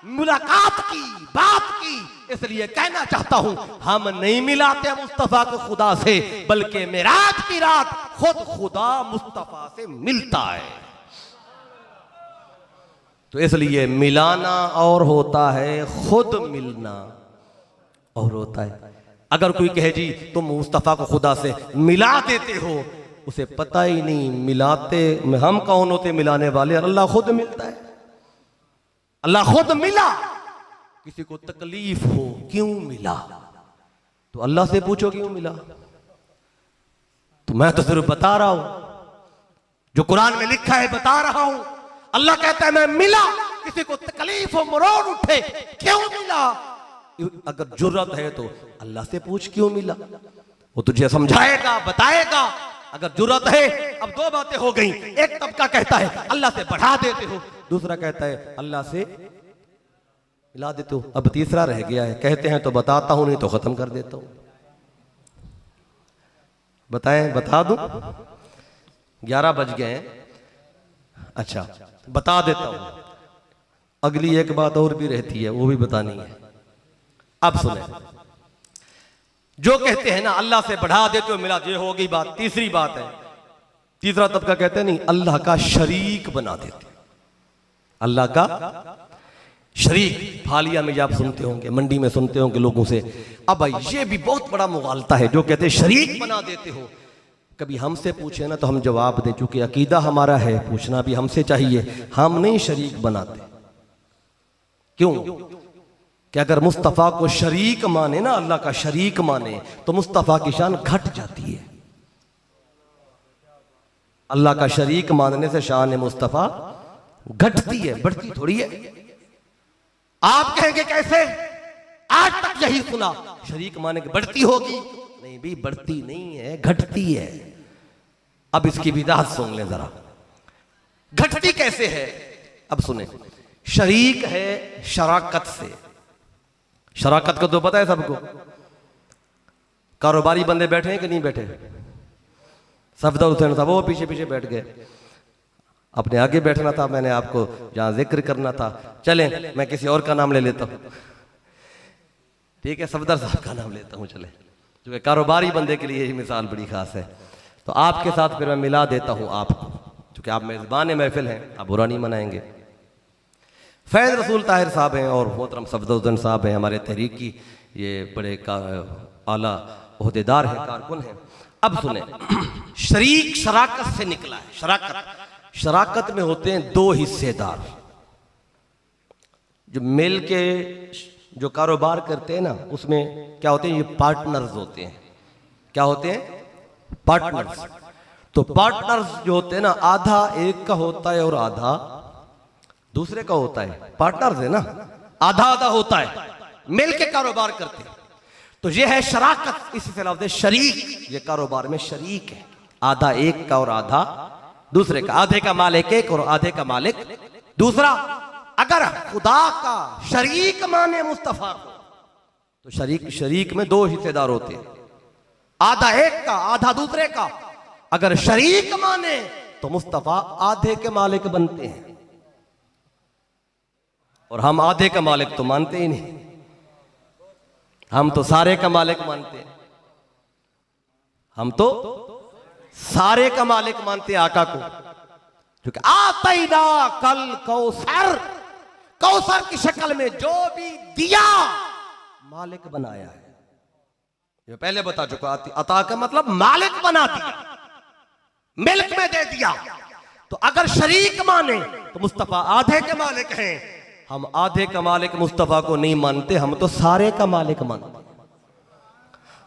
मुलाकात की, बात की। इसलिए कहना चाहता हूं हम नहीं मिलाते मुस्तफा को खुदा से, बल्कि मेराज की रात खुद खुदा मुस्तफा से मिलता है। तो इसलिए मिलाना और होता है, खुद मिलना और होता है। अगर कोई कहे जी तुम मुस्तफा को खुदा से मिला देते हो, उसे पता ही नहीं मिलाते में हम कौन होते मिलाने वाले। अल्लाह खुद मिलता है, अल्लाह खुद मिला। किसी को तकलीफ हो क्यों मिला, तो अल्लाह से पूछो क्यों मिला। तो मैं तो सिर्फ बता रहा हूं, जो कुरान में लिखा है बता रहा हूं। अल्लाह कहता है मैं मिला। किसी को तकलीफ हो, मरोड़ उठे, क्यों मिला। अगर जुर्रत है तो अल्लाह से पूछ क्यों मिला, वो तुझे समझाएगा, बताएगा। अगर जुर्रत है, अब 2 बातें हो गई। एक तबका कहता है अल्लाह से बढ़ा देते हो, दूसरा कहता है अल्लाह से मिला देते हो। अब तीसरा रह गया है, कहते हैं तो बताता हूं, नहीं तो खत्म कर देता हूं। बताएं, बता दूं? 11 बज गए। अच्छा, बता देता हूं। अगली एक बात और भी रहती है, वो भी बतानी है। अब सुने, जो कहते हैं ना अल्लाह से बढ़ा देते हो मिला, ये होगी बात। तीसरी बात है, तीसरा तबका कहते हैं नहीं, अल्लाह का शरीक बना देते। अल्लाह का शरीक फालिया में आप सुनते होंगे, मंडी में सुनते होंगे लोगों से। अब भाई ये भी बहुत बड़ा मुगालता है, जो कहते हैं शरीक बना देते हो। कभी हमसे पूछे ना तो हम जवाब दे, चूंकि अकीदा हमारा है, पूछना भी हमसे चाहिए। हम नहीं शरीक बनाते। क्यों? कि अगर मुस्तफ़ा को शरीक माने ना, अल्लाह का शरीक माने, तो मुस्तफ़ा की शान घट जाती है। अल्लाह का शरीक मानने से शान मुस्तफ़ा घटती है, बढ़ती थोड़ी है। आप कहेंगे कैसे? आज तक यही सुना, शरीक माने कि बढ़ती होगी। नहीं भी, बढ़ती नहीं है, घटती है। अब इसकी विदात सुन लें जरा, घटती कैसे है। अब सुने, शरीक है शराकत से। शराकत को तो पता है सबको। कारोबारी बंदे बैठे हैं कि नहीं बैठे? सफदर हुसैन साहब वो पीछे पीछे बैठ गए, अपने आगे बैठना था, मैंने आपको जहां जिक्र करना था। चलें, मैं किसी और का नाम ले लेता हूं। ठीक है, सफदर साहब का नाम लेता हूं, चले, क्योंकि कारोबारी बंदे के लिए यही मिसाल बड़ी खास है। तो आपके साथ फिर मैं मिला देता हूं आपको, क्योंकि आप मेजबान महफिल हैं, आप बुरा नहीं मनाएंगे। फैज़ रसूल ताहिर साहब हैं और मोहतरम सफदर हुसैन साहब हैं, हमारे तहरीक की ये बड़े आला ओहदेदार हैं, कारकुन हैं। अब सुने, शरीक शराकत से निकला है। शराकत में होते हैं दो हिस्सेदार, जो मिल के जो कारोबार करते हैं ना, उसमें क्या होते हैं? ये पार्टनर्स होते हैं। क्या होते हैं? पार्टनर्स। तो पार्टनर्स जो होते हैं ना, आधा एक का होता है और आधा दूसरे का होता है। पार्टनर्स है ना, आधा आधा होता है, मिल के कारोबार करते हैं। तो ये है शराकत। इसी से लफ्ज़ है शरीक, ये कारोबार में शरीक है, आधा एक का और आधा दूसरे का। आधे का मालिक एक और आधे का मालिक दूसरा। अगर खुदा का शरीक माने मुस्तफा को, तो शरीक में दो हिस्सेदार होते हैं, आधा एक का आधा दूसरे का। अगर शरीक माने तो मुस्तफा आधे के मालिक बनते हैं, और हम आधे का मालिक तो मानते ही नहीं, हम तो सारे का मालिक मानते हैं। हम तो सारे का मालिक मानते हैं आका को, क्योंकि आतैना कल कौसर, कौसर की शक्ल में जो भी दिया मालिक बनाया है। ये पहले बता चुका, अता का मतलब मालिक बना दिया, मिल्क में दे दिया। तो अगर शरीक माने तो मुस्तफा आधे के मालिक हैं। हम आधे का मालिक मुस्तफा को नहीं मानते, हम तो सारे का मालिक मानते।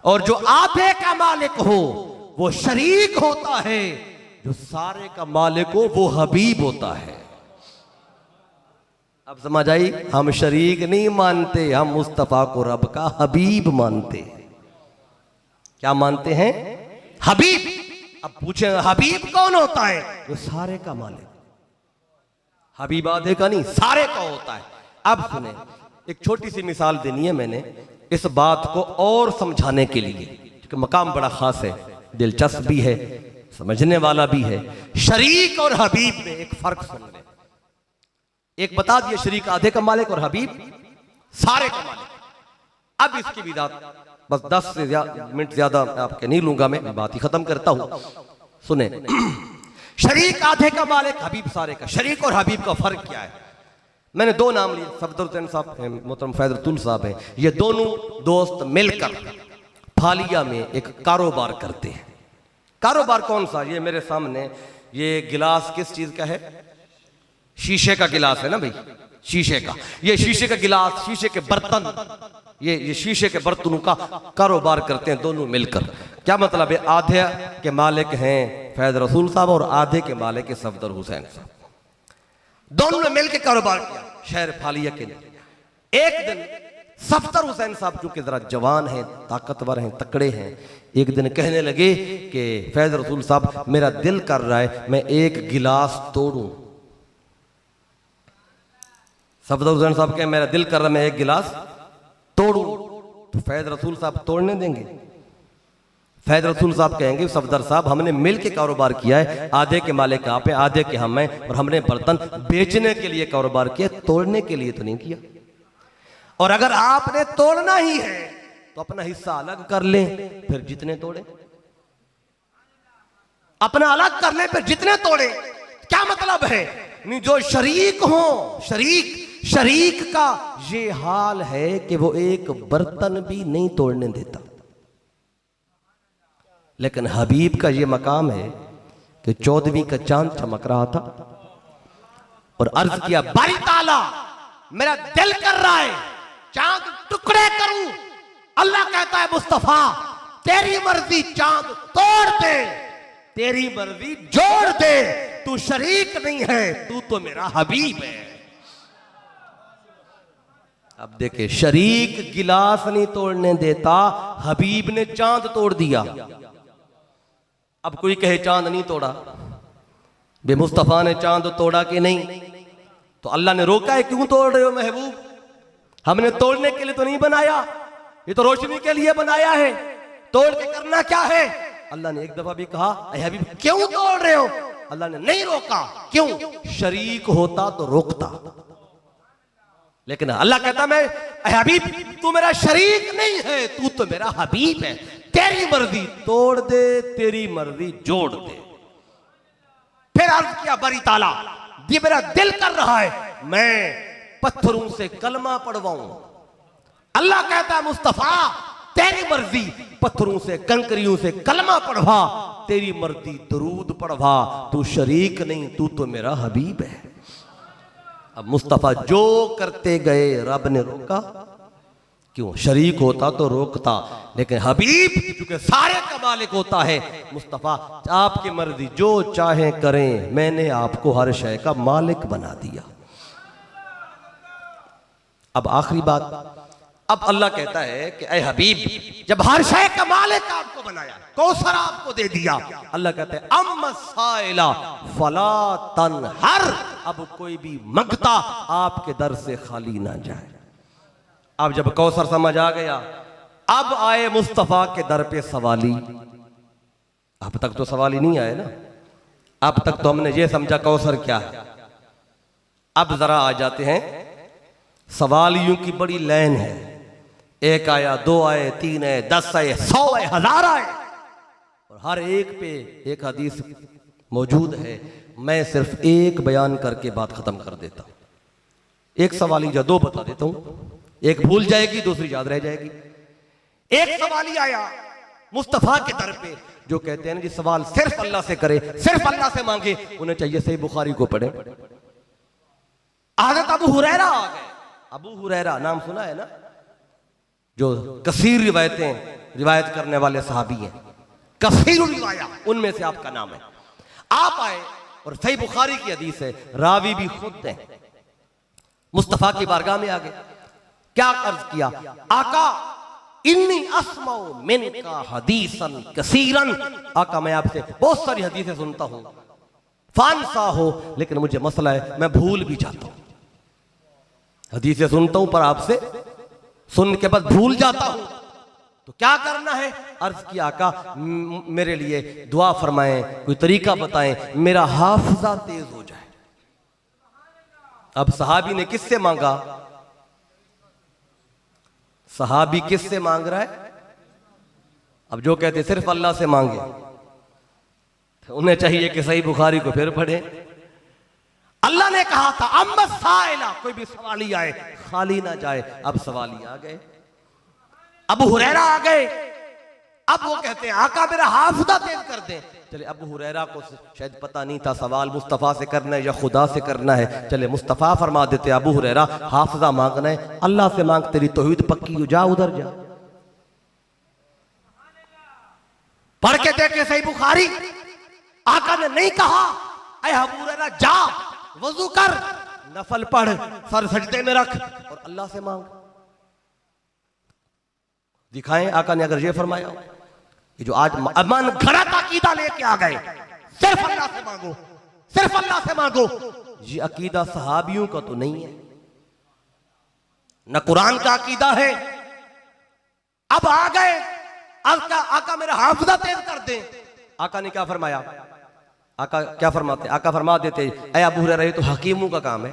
और जो आधे का मालिक हो वो शरीक होता है, जो सारे का मालिक हो वो हबीब होता है। अब समझ आई? हम शरीक नहीं मानते, हम मुस्तफा को रब का हबीब मानते हैं। क्या मानते हैं? हबीब। अब पूछे हबीब कौन होता है? जो सारे का मालिक। हबीब आधे का नहीं, सारे का होता है। अब सुने, एक छोटी सी मिसाल देनी है मैंने इस बात को और समझाने के लिए, क्योंकि मकाम बड़ा खास है, दिलचस्प भी है, समझने वाला भी है। शरीक और हबीब में एक फर्क सुन ले। एक बता दिए, शरीक आधे का मालिक और हबीब सारे का मालिक। अब इसकी विदात बस 10 मिनट ज्यादा आपके नहीं लूंगा, मैं बात ही खत्म करता हूं। सुने, शरीक आधे का मालिक, हबीब सारे का। शरीक और हबीब का फर्क क्या है? मैंने दो नाम लिए, सफदर हुसैन साहब हैं, मोहतरम फैज़ रसूल साहब हैं। ये दोनों दोस्त मिलकर फालिया में एक कारोबार करते हैं। कारोबार कौन सा? ये मेरे सामने ये गिलास किस चीज का है? शीशे का गिलास है ना भाई, शीशे का। ये शीशे का गिलास, शीशे के बर्तन, ये शीशे के बर्तनों का कारोबार करते हैं दोनों मिलकर। क्या मतलब है? आधे के मालिक हैं फैज़ रसूल साहब और आधे के मालिक सफदर हुसैन साहब। दोनों ने मिलकर कारोबार किया शहर फालिया के लिए। एक दिन सफदर हुसैन साहब चूंकि जरा जवान हैं, ताकतवर हैं, तकड़े हैं, एक दिन कहने लगे कि फैज़ रसूल साहब मेरा दिल कर रहा है मैं एक गिलास तोड़ूं। सफदर हुसैन साहब कहे मेरा दिल कर रहा है मैं एक गिलास तोड़ूं। तो फैज़ रसूल साहब तोड़ने देंगे? फैज़ रसूल साहब कहेंगे सफदर साहब हमने मिल के कारोबार किया है, आधे के मालिक आप हैं, आधे के हम हैं, और हमने बर्तन बेचने के लिए कारोबार किया, तोड़ने के लिए तो नहीं किया। और अगर आपने तोड़ना ही है तो अपना हिस्सा अलग कर लें, फिर जितने तोड़े अपना अलग कर लें, फिर जितने तोड़े। क्या मतलब है? नहीं, जो शरीक हो, शरीक का ये हाल है कि वो एक बर्तन भी नहीं तोड़ने देता। लेकिन हबीब का ये मकाम है कि 14वीं का चांद चमक रहा था और अर्ज किया बारी ताला मेरा दिल कर रहा है चांद कहता है मुस्तफा तेरी मर्जी चांद तोड़ दे, तेरी मर्जी जोड़ दे, तू शरीक नहीं है, तू तो मेरा हबीब है। अब देखे, शरीक गिलास नहीं तोड़ने देता, हबीब ने चांद तोड़ दिया। अब कोई कहे चांद नहीं तोड़ा, बे मुस्तफा ने चांद तोड़ा कि नहीं? तो अल्लाह ने रोका है, क्यों तोड़ रहे हो महबूब? हमने तोड़ने के लिए तो नहीं बनाया, ये तो रोशनी के लिए बनाया है, तोड़ के करना क्या है? अल्लाह ने एक दफा भी कहा ऐ हबीब क्यों तोड़ रहे हो? अल्लाह ने नहीं रोका, क्यों? शरीक होता तो रोकता, लेकिन अल्लाह कहता मैं ऐ हबीब तू मेरा शरीक नहीं है, तू तो मेरा हबीब है, तेरी मर्जी तोड़ दे, तेरी मर्जी जोड़ दे। फिर अर्ज किया बरी ताला, ये मेरा दिल कर रहा है मैं पत्थरों से कलमा पढ़वाऊं। अल्लाह कहता है मुस्तफा तेरी मर्जी पत्थरों से कंकरियों से कलमा पढ़वा, तेरी मर्जी दरूद पढ़वा, तू शरीक नहीं, तू तो मेरा हबीब है। अब मुस्तफा जो करते गए रब ने रोका, क्यों? शरीक होता तो रोकता, लेकिन हबीब क्योंकि सारे का मालिक होता है, मुस्तफा आपकी मर्जी जो चाहे करें, मैंने आपको हर शय का मालिक बना दिया। अब आखिरी बात, अब अल्लाह कहता है कि ऐ हबीब जब हर शय का मालिक आपको बनाया, कौसर आपको दे दिया, अल्लाह कहता है अम्मा साइला फला तनहर, अब कोई भी मंगता आपके दर से खाली ना जाए। अब जब कौसर समझ आ गया, अब आए मुस्तफा के दर पे सवाली। अब तक तो सवाली नहीं आए ना, अब तक तो हमने ये समझा कौसर क्या है। अब जरा आ जाते हैं सवालियों की बड़ी लाइन है, एक आया, दो आए, तीन आए, 10 आए, 100 आए, 1000 आए, और हर एक पे एक हदीस मौजूद है। मैं सिर्फ एक बयान करके बात खत्म कर देता हूं। एक सवाली या दो बता देता हूं, एक भूल जाएगी, दूसरी याद रह जाएगी। एक सवाली आया मुस्तफा के दर पे जो कहते हैं ना जी सवाल सिर्फ अल्लाह से करे, सिर्फ अल्लाह से मांगे, उन्हें चाहिए सही बुखारी को पढ़े। हज़रत अबू हुरैरा आ गए। अबू हुरैरा नाम सुना है ना, जो कसीर रिवायत करने वाले सहाबी हैं, कसीर रिवाया, उनमें से आपका नाम है। आप आए और सही बुखारी की हदीस है, रावी भी खुद हैं, मुस्तफा की बारगाह में आ गए। क्या अर्ज किया? आका इन्नी अस्माउ मिनका हदीसन कसीरन, आका मैं आपसे बहुत सारी हदीसें सुनता हूं, फानसा हो, लेकिन मुझे मसला है मैं भूल भी जाता हूं। हदीसें सुनता हूं पर आपसे सुन के बाद भूल जाता हूं, तो क्या करना है? अर्ज किया आका मेरे लिए दुआ फरमाएं, कोई तरीका बताएं, मेरा हाफिजा तेज हो जाए। अब सहाबी ने किससे मांगा? सहाबी किससे मांग रहा है? अब जो कहते सिर्फ अल्लाह से मांगे, तो उन्हें चाहिए कि सही बुखारी को फिर पढ़े। अल्लाह ने कहा था अम्मा साइला, कोई भी सवाली आए खाली ना जाए। अब सवाली आ गए, अबू हुरैरा आ गए। अब वो कहते हैं आका मेरा हाफिजा तेज कर दे। चले अबू हुरैरा को शायद पता नहीं था सवाल मुस्तफा से करना है या खुदा से करना है, चले मुस्तफा फरमा देते अबू हुरैरा हाफिजा मांगना है, अल्लाह से मांग, तेरी तौहीद पक्की हो, जा उधर जा। पढ़ के देखे सही बुखारी, आका ने नहीं कहा ऐ अबू हुरैरा जा वजू कर, नफल पढ़, सर सजदे में रख और अल्लाह से मांग। दिखाएं आका ने अगर ये फरमाया। ये जो आज अमन घरत अकीदा लेके आ गए, सिर्फ अल्लाह से मांगो, सिर्फ अल्लाह से मांगो, ये अकीदा सहाबियों का तो नहीं है, न कुरान का अकीदा है। अब आ गए आका मेरा हाफिजा तेज कर दे। आका ने क्या फरमाया? आका क्या फरमाते? आका फरमा देते ऐ अबू हुरैरा ये तो हकीमों का काम है,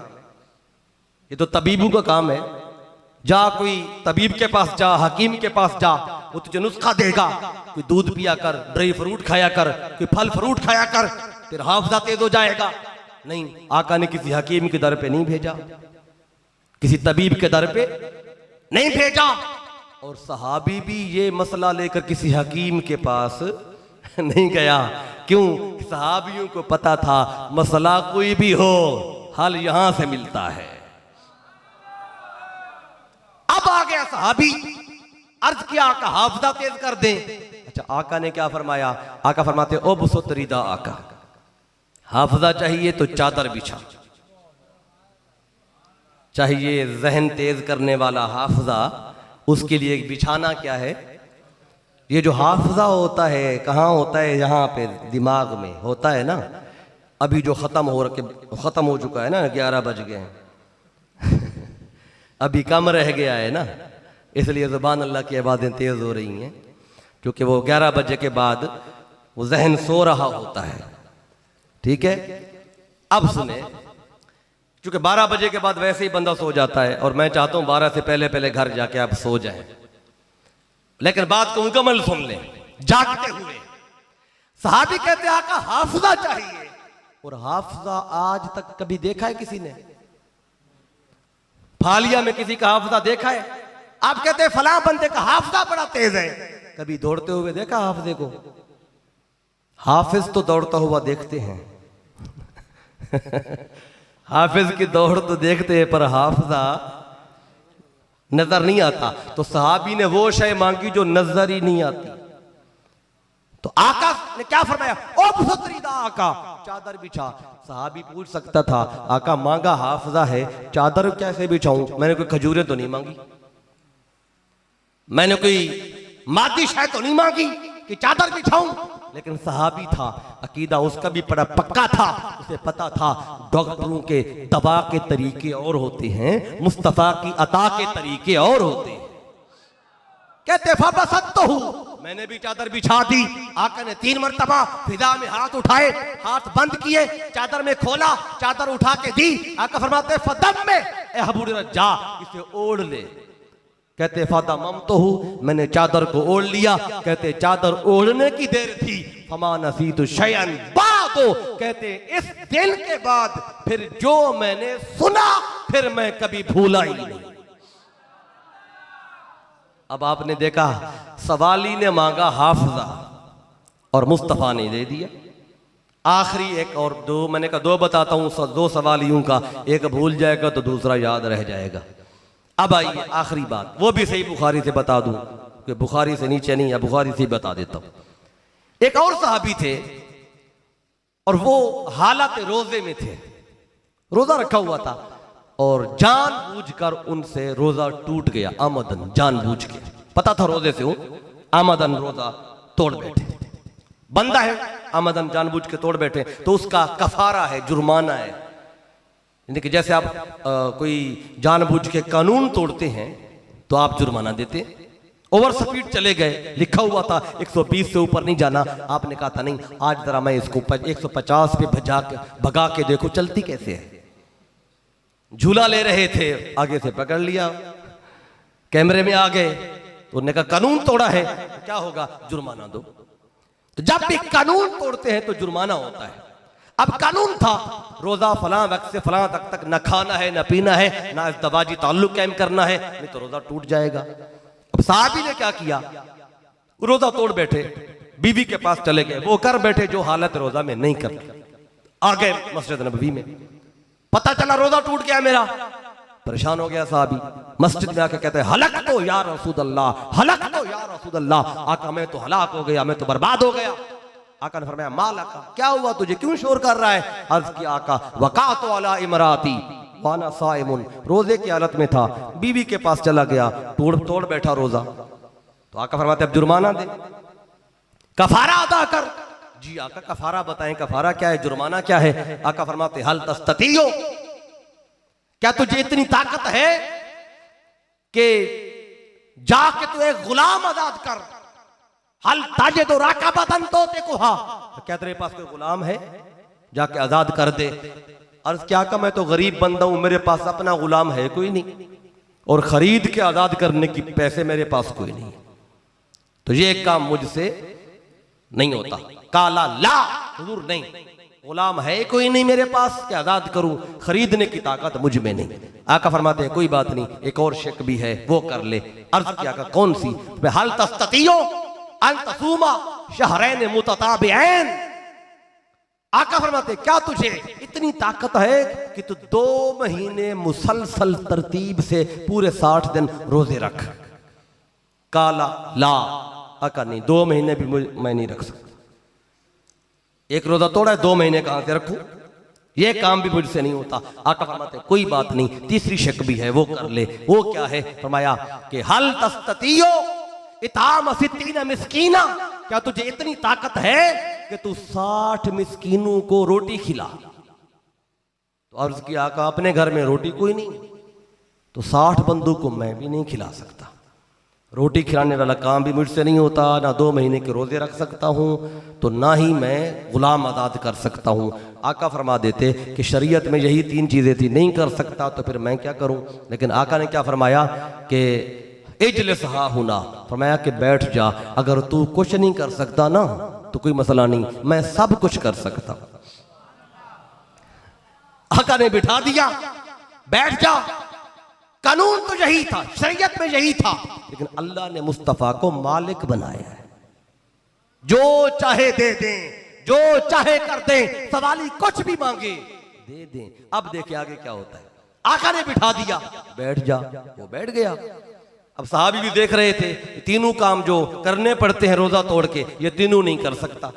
ये तो तबीबों का काम है, जा कोई तबीब के पास जा, हकीम के पास जा, वो तुझे नुस्खा देगा, कोई दूध पिया कर, ड्राई फ्रूट खाया कर, कोई फल फ्रूट खाया कर, तेरा हाफिजा तेज हो जाएगा। नहीं, आका ने किसी हकीम के दर पे नहीं भेजा, किसी तबीब के दर पे नहीं भेजा, और सहाबी भी ये मसला लेकर किसी हकीम के पास नहीं गया। क्यों? सहाबियों को पता था मसला कोई भी हो हल यहां से मिलता है। अब आ गया सहाबी, अर्ज किया आका हाफजा तेज कर दें। अच्छा, आका ने क्या फरमाया? आका फरमाते ओ बुसुतरीदा आका, हाफजा चाहिए तो चादर बिछा, चाहिए जहन तेज करने वाला हाफजा, उसके लिए बिछाना क्या है? ये जो हाफजा होता है कहाँ होता है? यहाँ पे दिमाग में होता है ना। अभी जो खत्म हो चुका है ना, 11 बज गए हैं अभी कम रह गया है ना, इसलिए ज़ुबान अल्लाह की आवाज़ें तेज़ हो रही हैं, क्योंकि वो 11 बजे के बाद वो जहन सो रहा होता है। ठीक है, अब सुने, क्योंकि 12 बजे के बाद वैसे ही बंदा सो जाता है, और मैं चाहता हूं 12 से पहले पहले घर जाके आप सो जाएं, लेकिन बात को मुकम्मल सुन लें जागते हुए। सहाबी कहते हैं आका हाफजा चाहिए, और हाफजा आज तक कभी देखा है किसी ने? फालिया में किसी का हाफजा देखा है? आप कहते हैं फलां बंदे का हाफजा बड़ा तेज है, कभी दौड़ते हुए देखा हाफजे को? हाफिज तो दौड़ता हुआ देखते हैं हाफिज की दौड़ तो देखते हैं, पर हाफजा नजर नहीं आता। तो सहाबी ने वो शय मांगी जो नजर ही नहीं आती। तो आका ने क्या फरमाया? ओ बुसुतरीदा आका, चादर बिछा। सहाबी पूछ सकता था आका मांगा हाफजा है, चादर कैसे बिछाऊं? मैंने कोई खजूरें तो नहीं मांगी, मैंने कोई मादी शायद तो नहीं मांगी कि चादर बिछाऊं। लेकिन सहाबी था, अकीदा उसका भी बड़ा पक्का था, उसे पता था डॉक्टरों के दवा के तरीके और होते हैं, मुस्तफा की अता के तरीके और होते हैं। कहते फबसत तो हूं, मैंने भी चादर बिछा दी। आका ने 3 मरतबा फिजा में हाथ उठाए, हाथ बंद किए, चादर में खोला, चादर उठा के दी। आका फरमाते फदम में ए अबू हुरैरा जा इसे ओढ़ ले। कहते फादा मम तो हूं, मैंने चादर को ओढ़ लिया। कहते चादर ओढ़ने की देर थी, फमा नसीतु शयअन बादो, कहते इस दिन के बाद फिर जो मैंने सुना फिर मैं कभी भूला ही नहीं। अब आपने देखा सवाली ने मांगा हाफजा और मुस्तफा ने दे दिया। आखिरी एक और दो, मैंने कहा 2 बताता हूं, 2 सवालियों का, एक भूल जाएगा तो दूसरा याद रह जाएगा। अब आइए आखिरी बात, वो भी सही बुखारी से बता दूं कि बुखारी से नीचे नहीं है, बुखारी से बता देता हूं। एक और सहाबी थे और वो हालत रोजे में थे, रोजा रखा हुआ था और जानबूझकर उनसे रोजा टूट गया। आमदन जानबूझ के, पता था रोजे से हूं, आमदन रोजा तोड़ बैठे। बंदा है, आमदन जानबूझ के तोड़ बैठे तो उसका कफारा है, जुर्माना है। यानी कि जैसे आप कोई जानबूझ के कानून तोड़ते हैं तो आप जुर्माना देते हैं। ओवर स्पीड चले गए, लिखा हुआ था 120 से ऊपर नहीं जाना, आपने कहा था नहीं आज जरा मैं इसको 150 पे भगा के देखो चलती कैसे है। झूला ले रहे थे, आगे से पकड़ लिया, कैमरे में आ गए तो उन्होंने कहा कानून तोड़ा है, तो क्या होगा? जुर्माना दो। तो जब भी कानून तोड़ते हैं तो जुर्माना होता है। अब कानून था रोजा फलां वक्त से फलां तक न खाना है, न पीना है, न इज़्दवाजी ताल्लुक कायम करना है, नहीं तो रोजा टूट जाएगा। अब साहबी ने क्या किया? रोजा तोड़ बैठे, बीवी के पास चले गए, वो कर बैठे जो हालत रोजा में नहीं कर। आ गए मस्जिद नबवी में, पता चला रोजा टूट गया मेरा। परेशान हो गया साहबी, मस्जिद में आके कहते हैं हलक तो या रसूल अल्लाह, हलक तो या रसूल अल्लाह। आका मैं तो हलाक हो गया, मैं तो बर्बाद हो गया। आका ने फरमाया माल आका, क्या हुआ तुझे, क्यों शोर कर रहा है? अर्ज किया आका वकातो अला इमराती वाना साइमुन, रोजे की हालत में था, बीवी के पास चला गया, तोड़ बैठा रोजा। तो आका फरमाते अब जुर्माना दे, कफारा अदा कर। जी आका कफारा बताएं, कफारा क्या है, जुर्माना क्या है? आका फरमाते हल तस्ततियो, क्या तुझे इतनी ताकत है कि जाके तू एक गुलाम आजाद कर? हल ताजे तो राका बदन तो देखो, हाँ क्या तेरे पास कोई गुलाम है, जाके आजाद कर दे। अर्ज क्या का मैं तो गरीब बंदा हूं, मेरे पास अपना गुलाम है कोई नहीं, और खरीद के आजाद करने की पैसे मेरे पास कोई नहीं, तो ये काम मुझसे नहीं होता। काला ला हुजूर नहीं, गुलाम है कोई नहीं मेरे पास कि आजाद करूं, खरीदने की ताकत मुझ में नहीं। आका फरमाते हैं कोई बात नहीं, एक और शेक भी है वो कर ले। अर्ज क्या का कौन सी? हल तस्ततियो अन तसूमा शहरैन मुतताबिऐन। आका फरमाते क्या तुझे इतनी ताकत है कि तू 2 महीने मुसलसल तरतीब से पूरे 60 दिन रोजे रख? काला ला आका नहीं, 2 महीने भी मैं नहीं रख सकता। एक रोजा तोड़ा है, 2 महीने कहां से रखूं, ये काम भी मुझसे नहीं होता। आका फरमाते कोई बात नहीं, तीसरी शक भी है, वो कर ले। वो क्या है? फरमाया कि हल तस्ततियो इताम सित्तीन मिस्कीना, क्या तुझे इतनी ताकत है कि तू 60 मिस्कीनों को रोटी खिला? तो अर्ज किया आका अपने घर में रोटी कोई नहीं, तो 60 बंदों को मैं भी नहीं खिला सकता। रोटी खिलाने वाला काम भी मुझसे नहीं होता, ना 2 महीने के रोजे रख सकता हूँ, तो ना ही मैं गुलाम आज़ाद कर सकता हूँ। आका फरमा देते कि शरीयत में यही 3 चीज़ें थी, नहीं कर सकता तो फिर मैं क्या करूँ। लेकिन आका ने क्या फरमाया कि इजलिस हा हुना, फरमाया कि बैठ जा, अगर तू कुछ नहीं कर सकता ना तो कोई मसला नहीं, मैं सब कुछ कर सकता। आका ने बिठा दिया, बैठ जा। कानून तो यही था, शरीयत में यही था, लेकिन अल्लाह ने मुस्तफा को मालिक बनाया है। जो चाहे दे दें, जो चाहे कर दें, सवाली कुछ भी मांगे दे दें। अब देखिए आगे क्या होता है। आका ने बिठा दिया, बैठ जा, वो बैठ गया। अब सहाबी भी देख रहे थे, तीनों काम जो करने पड़ते हैं रोजा तोड़ के, ये तीनों नहीं कर सकता।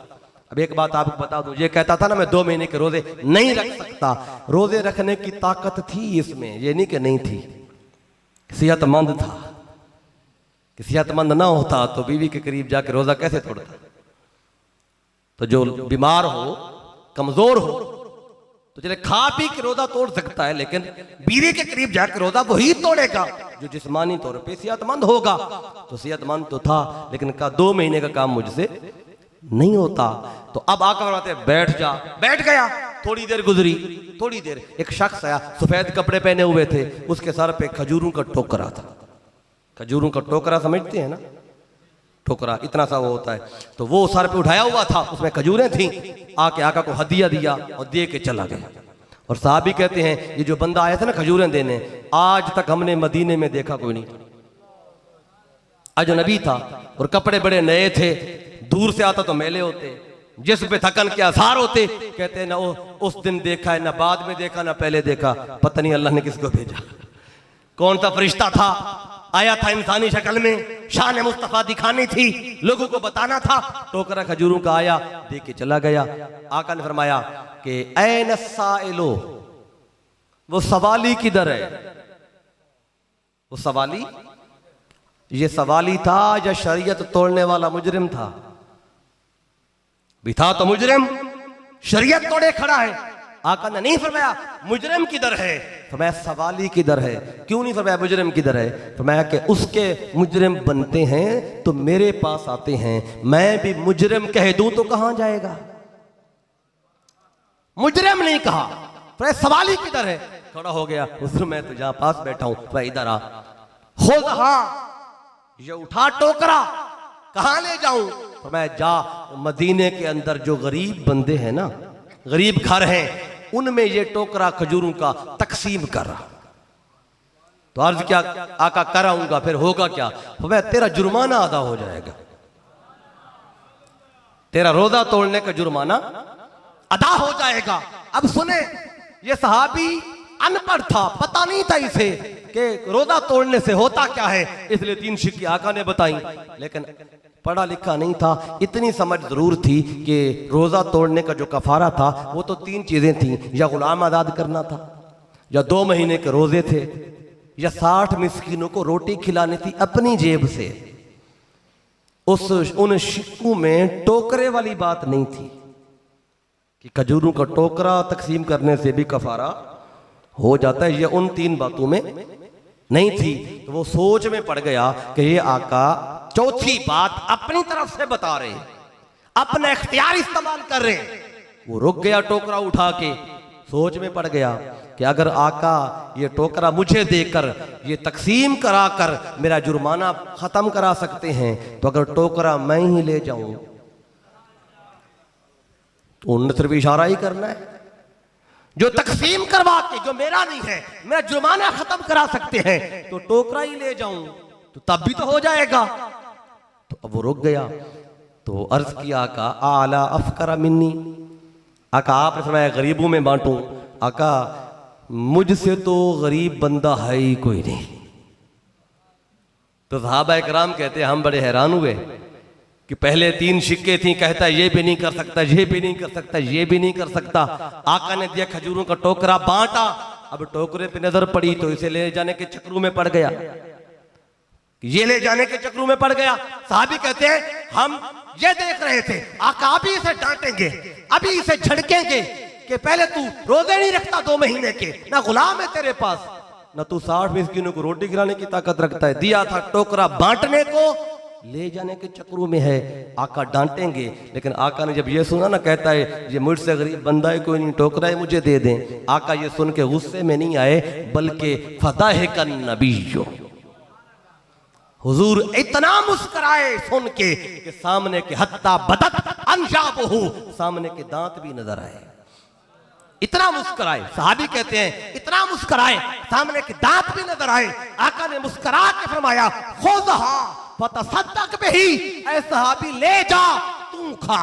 अब एक बात आपको बता दूं, ये कहता था ना मैं 2 महीने के रोजे नहीं रख सकता, रोजे रखने की ताकत थी इसमें, ये नहीं कि नहीं थी। सेहतमंद था, कि सेहतमंद ना होता तो बीवी के करीब जाकर रोजा कैसे तोड़ता। तो जो बीमार हो, कमजोर हो, तो चले खा पी के रोजा तोड़ सकता है, लेकिन बीवी के करीब जाकर रोजा वही तोड़ेगा जो जिस्मानी तौर पे सेहतमंद होगा। तो सेहतमंद तो था, लेकिन का 2 महीने का काम मुझसे नहीं होता। तो अब आका फरमाते बैठ जा, बैठ गया। थोड़ी देर गुजरी, थोड़ी देर एक शख्स आया, सफेद कपड़े पहने हुए थे, उसके सर पे खजूरों का टोकरा था। खजूरों का टोकरा समझते हैं ना, टोकरा इतना सा वो होता है, तो वो सर पे उठाया हुआ था, उसमें खजूरें थी। आके आका को हदिया दिया और दे के चला गया। और साहबी कहते हैं ये जो बंदा आया था ना खजूरें देने, आज तक हमने मदीने में देखा कोई नहीं। अजनबी था और कपड़े बड़े नए थे, दूर से आता तो मेले होते, जिस पे थकन के आसार होते। कहते हैं ना उस दिन देखा है, ना बाद में देखा, ना पहले देखा, पता नहीं अल्लाह ने किसको भेजा, कौन सा फरिश्ता था, आया था इंसानी शक्ल में, शान मुस्तफा दिखानी थी, लोगों को बताना था। टोकरा खजूरों का आया, दे के चला गया। आका ने फरमाया कि ऐन साइलो, वो सवाली किधर है? वो सवाली, ये सवाली था या शरीयत तोड़ने वाला मुजरिम था? भी था तो मुजरिम, शरीयत तोड़े खड़ा है। आका ने नहीं फरमाया मुजरिम किधर है, फरमाया सवाली किधर है। क्यों नहीं फरमाया मुजरिम किधर है? फरमाया कि उसके मुजरिम बनते हैं तो मेरे पास आते हैं, मैं भी मुजरिम कह दूं तो कहां जाएगा। मुजरिम नहीं कहा, फरमाया सवाली किधर है। खड़ा हो गया, हुजूर मैं तो जहां पास बैठा हूं, फरमाया इधर आ। खुद हाँ, ये उठा टोकरा, कहां ले जाऊं? फरमाया जा, मदीने के अंदर जो गरीब बंदे हैं ना, गरीब घर हैं, उनमें ये टोकरा खजूरों का तकसीम कर रहा। तो अर्ज क्या आका कराऊंगा, फिर होगा क्या? फरमाया तेरा जुर्माना अदा हो जाएगा, तेरा रोजा तोड़ने का जुर्माना अदा हो जाएगा। अब सुने, ये सहाबी अनपढ़ था, पता नहीं था इसे कि रोजा तोड़ने से होता क्या है, इसलिए 3 शिक्की आका ने बताई, लेकिन पढ़ा लिखा नहीं था। इतनी समझ जरूर थी कि रोजा तोड़ने का जो कफारा था वो तो 3 चीजें थी, या गुलाम आजाद करना था, या 2 महीने के रोजे थे, या 60 मिस्कीनों को रोटी खिलानी थी अपनी जेब से। उन शिक्कों में टोकरे वाली बात नहीं थी कि खजूरों का टोकरा तकसीम करने से भी कफारा हो जाता है, ये उन 3 बातों में नहीं थी। तो वो सोच में पड़ गया कि ये आका चौथी बात अपनी तरफ से बता रहे, अपना इख्तियार इस्तेमाल कर रहे। वो रुक गया टोकरा उठा के, सोच में पड़ गया कि अगर आका ये टोकरा मुझे देकर, ये तकसीम करा कर मेरा जुर्माना खत्म करा सकते हैं, तो अगर टोकरा मैं ही ले जाऊं तो उन्हें सिर्फ इशारा ही करना है। जो तकसीम करवा के, जो मेरा नहीं है, मेरा जुर्माना खत्म करा सकते हैं, तो टोकरा ही ले जाऊं तो तब भी तो हो जाएगा। तो अब वो रुक गया, तो अर्ज किया आका आला अफकरा मिन्नी, आका आपने फरमाया गरीबों में बांटूं। आका मुझसे तो गरीब बंदा है ही कोई नहीं, तो सहाबा इकराम कहते हम बड़े हैरान हुए कि पहले 3 सिक्के थी, कहता ये भी नहीं कर सकता, ये भी नहीं कर सकता, ये भी नहीं कर सकता। आका ने दिया खजूरों का टोकरा, बांटा। अब टोकरे पे नजर पड़ी तो इसे ले जाने के चक्रू में पड़ गया, ये ले जाने के चक्रू में पड़ गया। साहबी कहते हैं हम ये देख रहे थे आका अभी इसे डांटेंगे, अभी इसे झड़केंगे कि पहले तू रोजे नहीं रखता 2 महीने के, ना गुलाम है तेरे पास, ना तू 60 मिस्किनों को रोटी खिलाने की ताकत रखता है। दिया था टोकरा बांटने को, ले जाने के चक्रों में है। आका डांटेंगे, लेकिन आका ने जब ये सुना ना, कहता है ये मुझसे गरीब बंदा है, कोई नहीं, टोकरा है मुझे दे दें। आका ये सुन के गुस्से में नहीं आए, बल्कि फदाहिकन नबीयो, हुजूर इतना मुस्कुराए सुन के कि सामने के हत्ता बदत अंजाबहु, सामने के दांत भी नजर आए। इतना मुस्कुराए, सहाबी कहते हैं इतना मुस्कुराए सामने के दांत भी नजर आए। आका ने मुस्कुरा के फरमाया खुदहा फतसद्दक बिही, ऐ सहाबी ले जा, तू खा,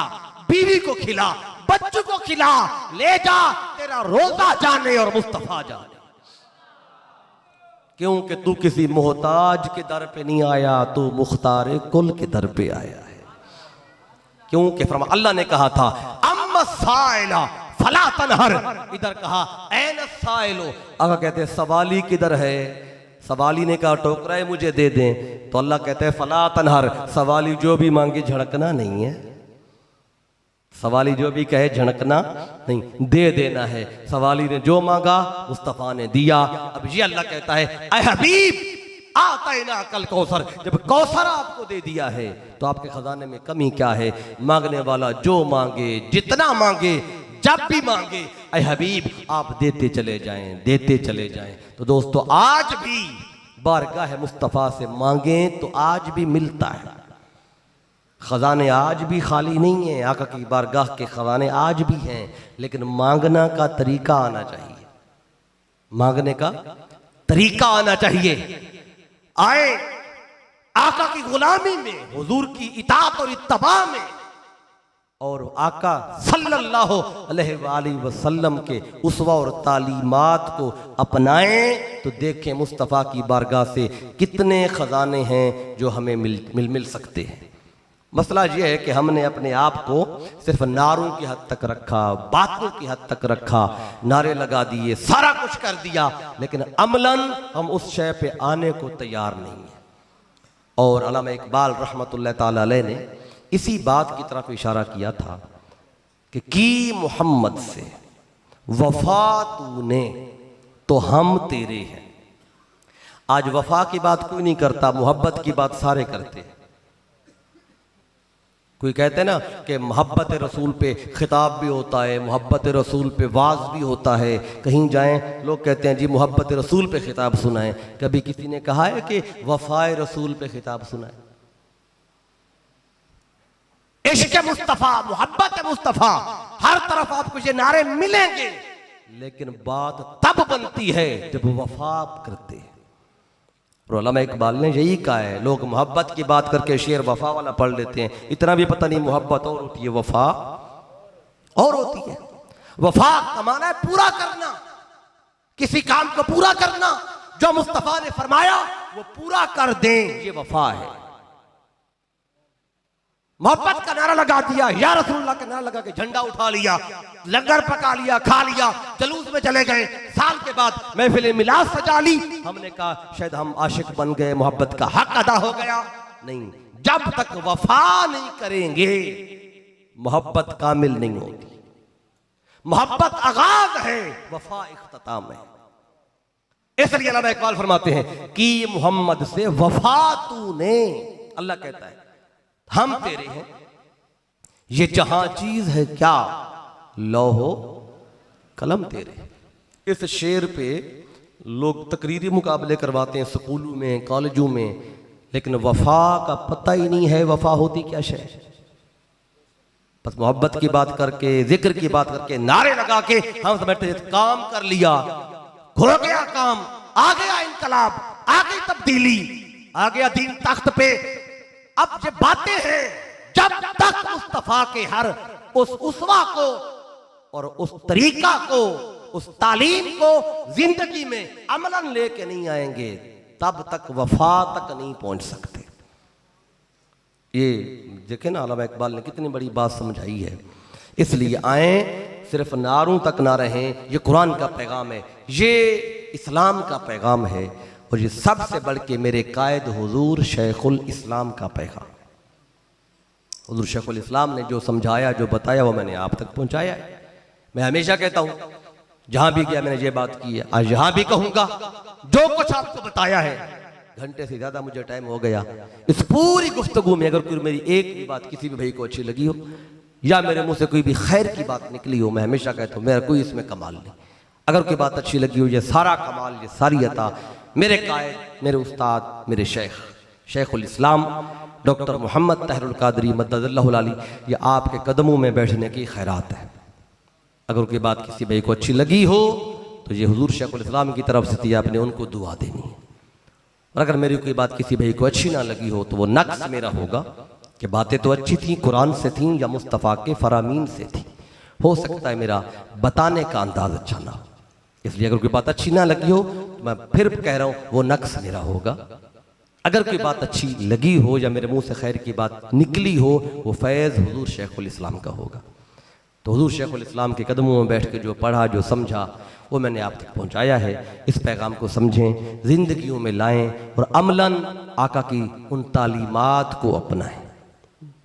बीवी को खिला, बच्चों को खिला, ले जा, तेरा रोजा जाने और मुस्तफा जाने। क्योंकि तू किसी मोहताज के दर पे नहीं आया, तू मुख्तार कुल के दर पे आया है। क्योंकि फरमा अल्लाह ने कहा था अम्मा साइला फला तनहर, इधर कहा ऐन साइलो। आका कहते हैं सवाली किधर है? सवाली ने कहा टोकरा है मुझे दे दें, तो अल्लाह कहते हैं फला तनहर, सवाली जो भी मांगे झड़कना नहीं है, सवाली जो भी कहे झड़कना नहीं, दे देना है। सवाली ने जो मांगा मुस्तफा ने दिया। अब ये अल्लाह कहता है ऐ हबीब आतैना कल कौसर, जब कौसर आपको दे दिया है तो आपके खजाने में कमी क्या है? मांगने वाला जो मांगे, जितना मांगे, जब भी मांगे, ऐ हबीब आप देते चले जाएं, देते चले जाएं। तो दोस्तों आज भी बारगाह मुस्तफा से मांगे तो आज भी मिलता है, खजाने आज भी खाली नहीं है, आका की बारगाह के खजाने आज भी हैं, लेकिन मांगना का तरीका आना चाहिए, मांगने का तरीका आना चाहिए। आए आका की गुलामी में, हुजूर की इताअत और इत्तबा में, और आका सल्लल्लाहु अलैहि वसल्लम के उसवा और तालीमात को अपनाएं तो देखें मुस्तफ़ा की बारगाह से कितने खजाने हैं जो हमें मिल सकते हैं। मसला यह है कि हमने अपने आप को सिर्फ नारों की हद तक रखा, बातों की हद तक रखा, नारे लगा दिए, सारा कुछ कर दिया, लेकिन अमलन हम उस शय पे आने को तैयार नहीं है। और अल्लामा इकबाल रहमतुल्लाह ताला अलैह ने इसी बात की तरफ इशारा किया था कि मोहम्मद से वफा तूने तो हम तेरे हैं। आज वफा की बात कोई नहीं करता, मोहब्बत की बात सारे करते हैं। कोई कहते हैं ना कि मोहब्बत रसूल पे खिताब भी होता है, मोहब्बत रसूल पे वाज भी होता है, कहीं जाएं लोग कहते हैं जी मोहब्बत रसूल पे खिताब सुनाएं। कभी किसी ने कहा है कि वफाए रसूल पे खिताब सुनाएं? इश्क मुस्तफ़ा, मोहब्बत मुस्तफ़ा, हर तरफ आपको ये नारे मिलेंगे, लेकिन बात तब बनती है जब वफा करते हैं। और अल्लामा इकबाल ने यही कहा है, लोग मोहब्बत की बात करके शेर वफा वाला पढ़ लेते हैं, इतना भी पता नहीं मोहब्बत और होती है, वफा और होती है। वफा का माना है पूरा करना, किसी काम को पूरा करना, जो मुस्तफा ने फरमाया वो पूरा कर दें, ये वफा है। मोहब्बत का नारा लगा दिया, या रसूलुल्लाह का नारा लगा के झंडा उठा लिया, लंगर पका लिया, खा लिया, जुलूस में चले गए, साल के बाद महफिल मिलाद सजा ली, हमने कहा शायद हम आशिक बन गए, मोहब्बत का हक अदा हो गया। नहीं, जब तक वफा नहीं करेंगे मोहब्बत कामिल नहीं होती। मोहब्बत आगाज है, वफा इख्तिताम है। इसलिए अल्लामा इकबाल फरमाते हैं कि मोहम्मद से वफा तूने, अल्लाह कहता है हम तेरे हैं, ये जहां चीज है क्या लौहो कलम तेरे। इस शेर पे लोग तकरीरी मुकाबले करवाते हैं स्कूलों में, कॉलेजों में, लेकिन वफा का पता ही नहीं है वफा होती क्या शय। बस मोहब्बत की बात करके, जिक्र की बात करके, नारे लगा के हम समझते काम कर लिया, हो गया काम, आ गया इनकलाब, आ गई तब्दीली, आ गया दीन तख्त पे। अब ये बातें हैं जब तक मुस्तफा के हर उस उसवा को और उस तरीका को, उस तालीम को जिंदगी में अमलन लेके नहीं आएंगे, तब तक वफा तक नहीं पहुंच सकते। ये देखे ना अल्लामा इकबाल ने कितनी बड़ी बात समझाई है। इसलिए आए, सिर्फ नारों तक ना रहें, ये कुरान का पैगाम है, ये इस्लाम का पैगाम है, और ये सबसे बढ़ के मेरे कायद हुजूर शेखुल इस्लाम का पैगाम। हुजूर शेखुल इस्लाम ने जो समझाया, जो बताया, वो मैंने आप तक पहुंचाया है। मैं हमेशा कहता हूं, जहां भी गया मैंने ये बात की है, आज यहां भी कहूंगा, जो कुछ आपको बताया है, घंटे से ज्यादा मुझे टाइम हो गया, इस पूरी गुफ्तगू में अगर कोई मेरी एक भी बात किसी भी भाई को अच्छी लगी हो, या मेरे मुंह से कोई भी खैर की बात निकली हो, मैं हमेशा कहता हूं मेरा कोई इसमें कमाल नहीं। अगर कोई बात अच्छी लगी हो, ये सारा कमाल, ये सारी अता मेरे कायद, मेरे उस्ताद, मेरे शेखुल इस्लाम डॉक्टर मोहम्मद ताहिरुल कादरी मद्ददल्लाहु अली, ये आपके कदमों में बैठने की खैरात है। अगर कोई बात किसी भाई को अच्छी लगी हो तो ये हुजूर शेखुल इस्लाम की तरफ से थी, आपने उनको दुआ देनी है। और अगर मेरी कोई बात किसी भाई को अच्छी ना लगी हो तो वो नक्स मेरा होगा कि बातें तो अच्छी थी, कुरान से थी या मुस्तफ़ा के फरामीन से थी, हो सकता है मेरा बताने का अंदाज अच्छा ना हो। इसलिए अगर कोई बात अच्छी ना लगी हो तो मैं फिर कह रहा हूँ वो नक्स मेरा होगा। अगर कोई बात अच्छी लगी हो या मेरे मुंह से खैर की बात निकली हो, वो फैज़ हुजूर शेखुल इस्लाम का होगा। तो हुजूर शेखुल इस्लाम के कदमों में बैठ के जो पढ़ा, जो समझा, वो मैंने आप तक पहुंचाया है। इस पैगाम को समझें, जिंदगियों में लाएं और अमलन आका की उन तालीमात को अपनाएं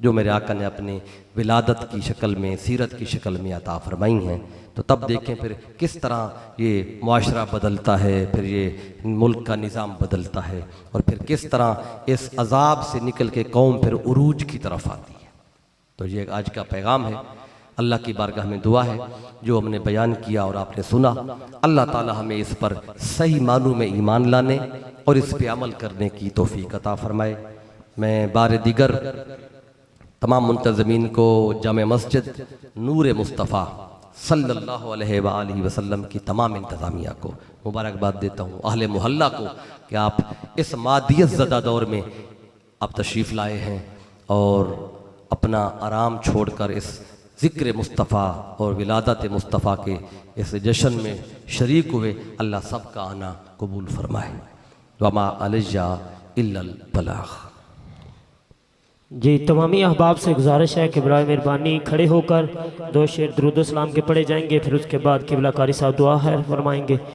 जो मेरे आका ने अपने विलादत की शक्ल में, सीरत की शक्ल में अता फरमाई हैं। तो तब देखें फिर किस तरह ये मुआशरा बदलता है, फिर ये मुल्क का निज़ाम बदलता है, और फिर किस तरह इस अजाब से निकल के कौम फिर उरूज की तरफ आती है। तो ये आज का पैगाम है। अल्लाह की बारगाह में दुआ है, जो हमने बयान किया और आपने सुना, अल्लाह ताला हमें इस पर सही मानों में ईमान लाने और इस पे अमल करने की तौफीक अता फरमाए। मैं बार दिगर तमाम मुंतज़मीन को जामे मस्जिद नूर मुस्तफ़ा सल्लल्लाहु अलैहि वसल्लम की तमाम इंतज़ामिया को मुबारकबाद देता हूँ, अहले मोहल्ला को, कि आप इस मादियत ज़दा दौर में आप तशरीफ़ लाए हैं और अपना आराम छोड़कर इस ज़िक्र मुस्तफ़ा और विलादत मुस्तफ़ा के इस जश्न में शरीक हुए। अल्लाह सब का आना कबूल फरमाए। वमा अलैया इल्लल बलाग। जी, तमामी अहबाब से गुजारिश है कि बराए मेहरबानी खड़े होकर 2 शेर दुरूद सलाम के पढ़े जाएंगे, फिर उसके बाद क़िबला कारी साहब दुआ है फरमाएंगे।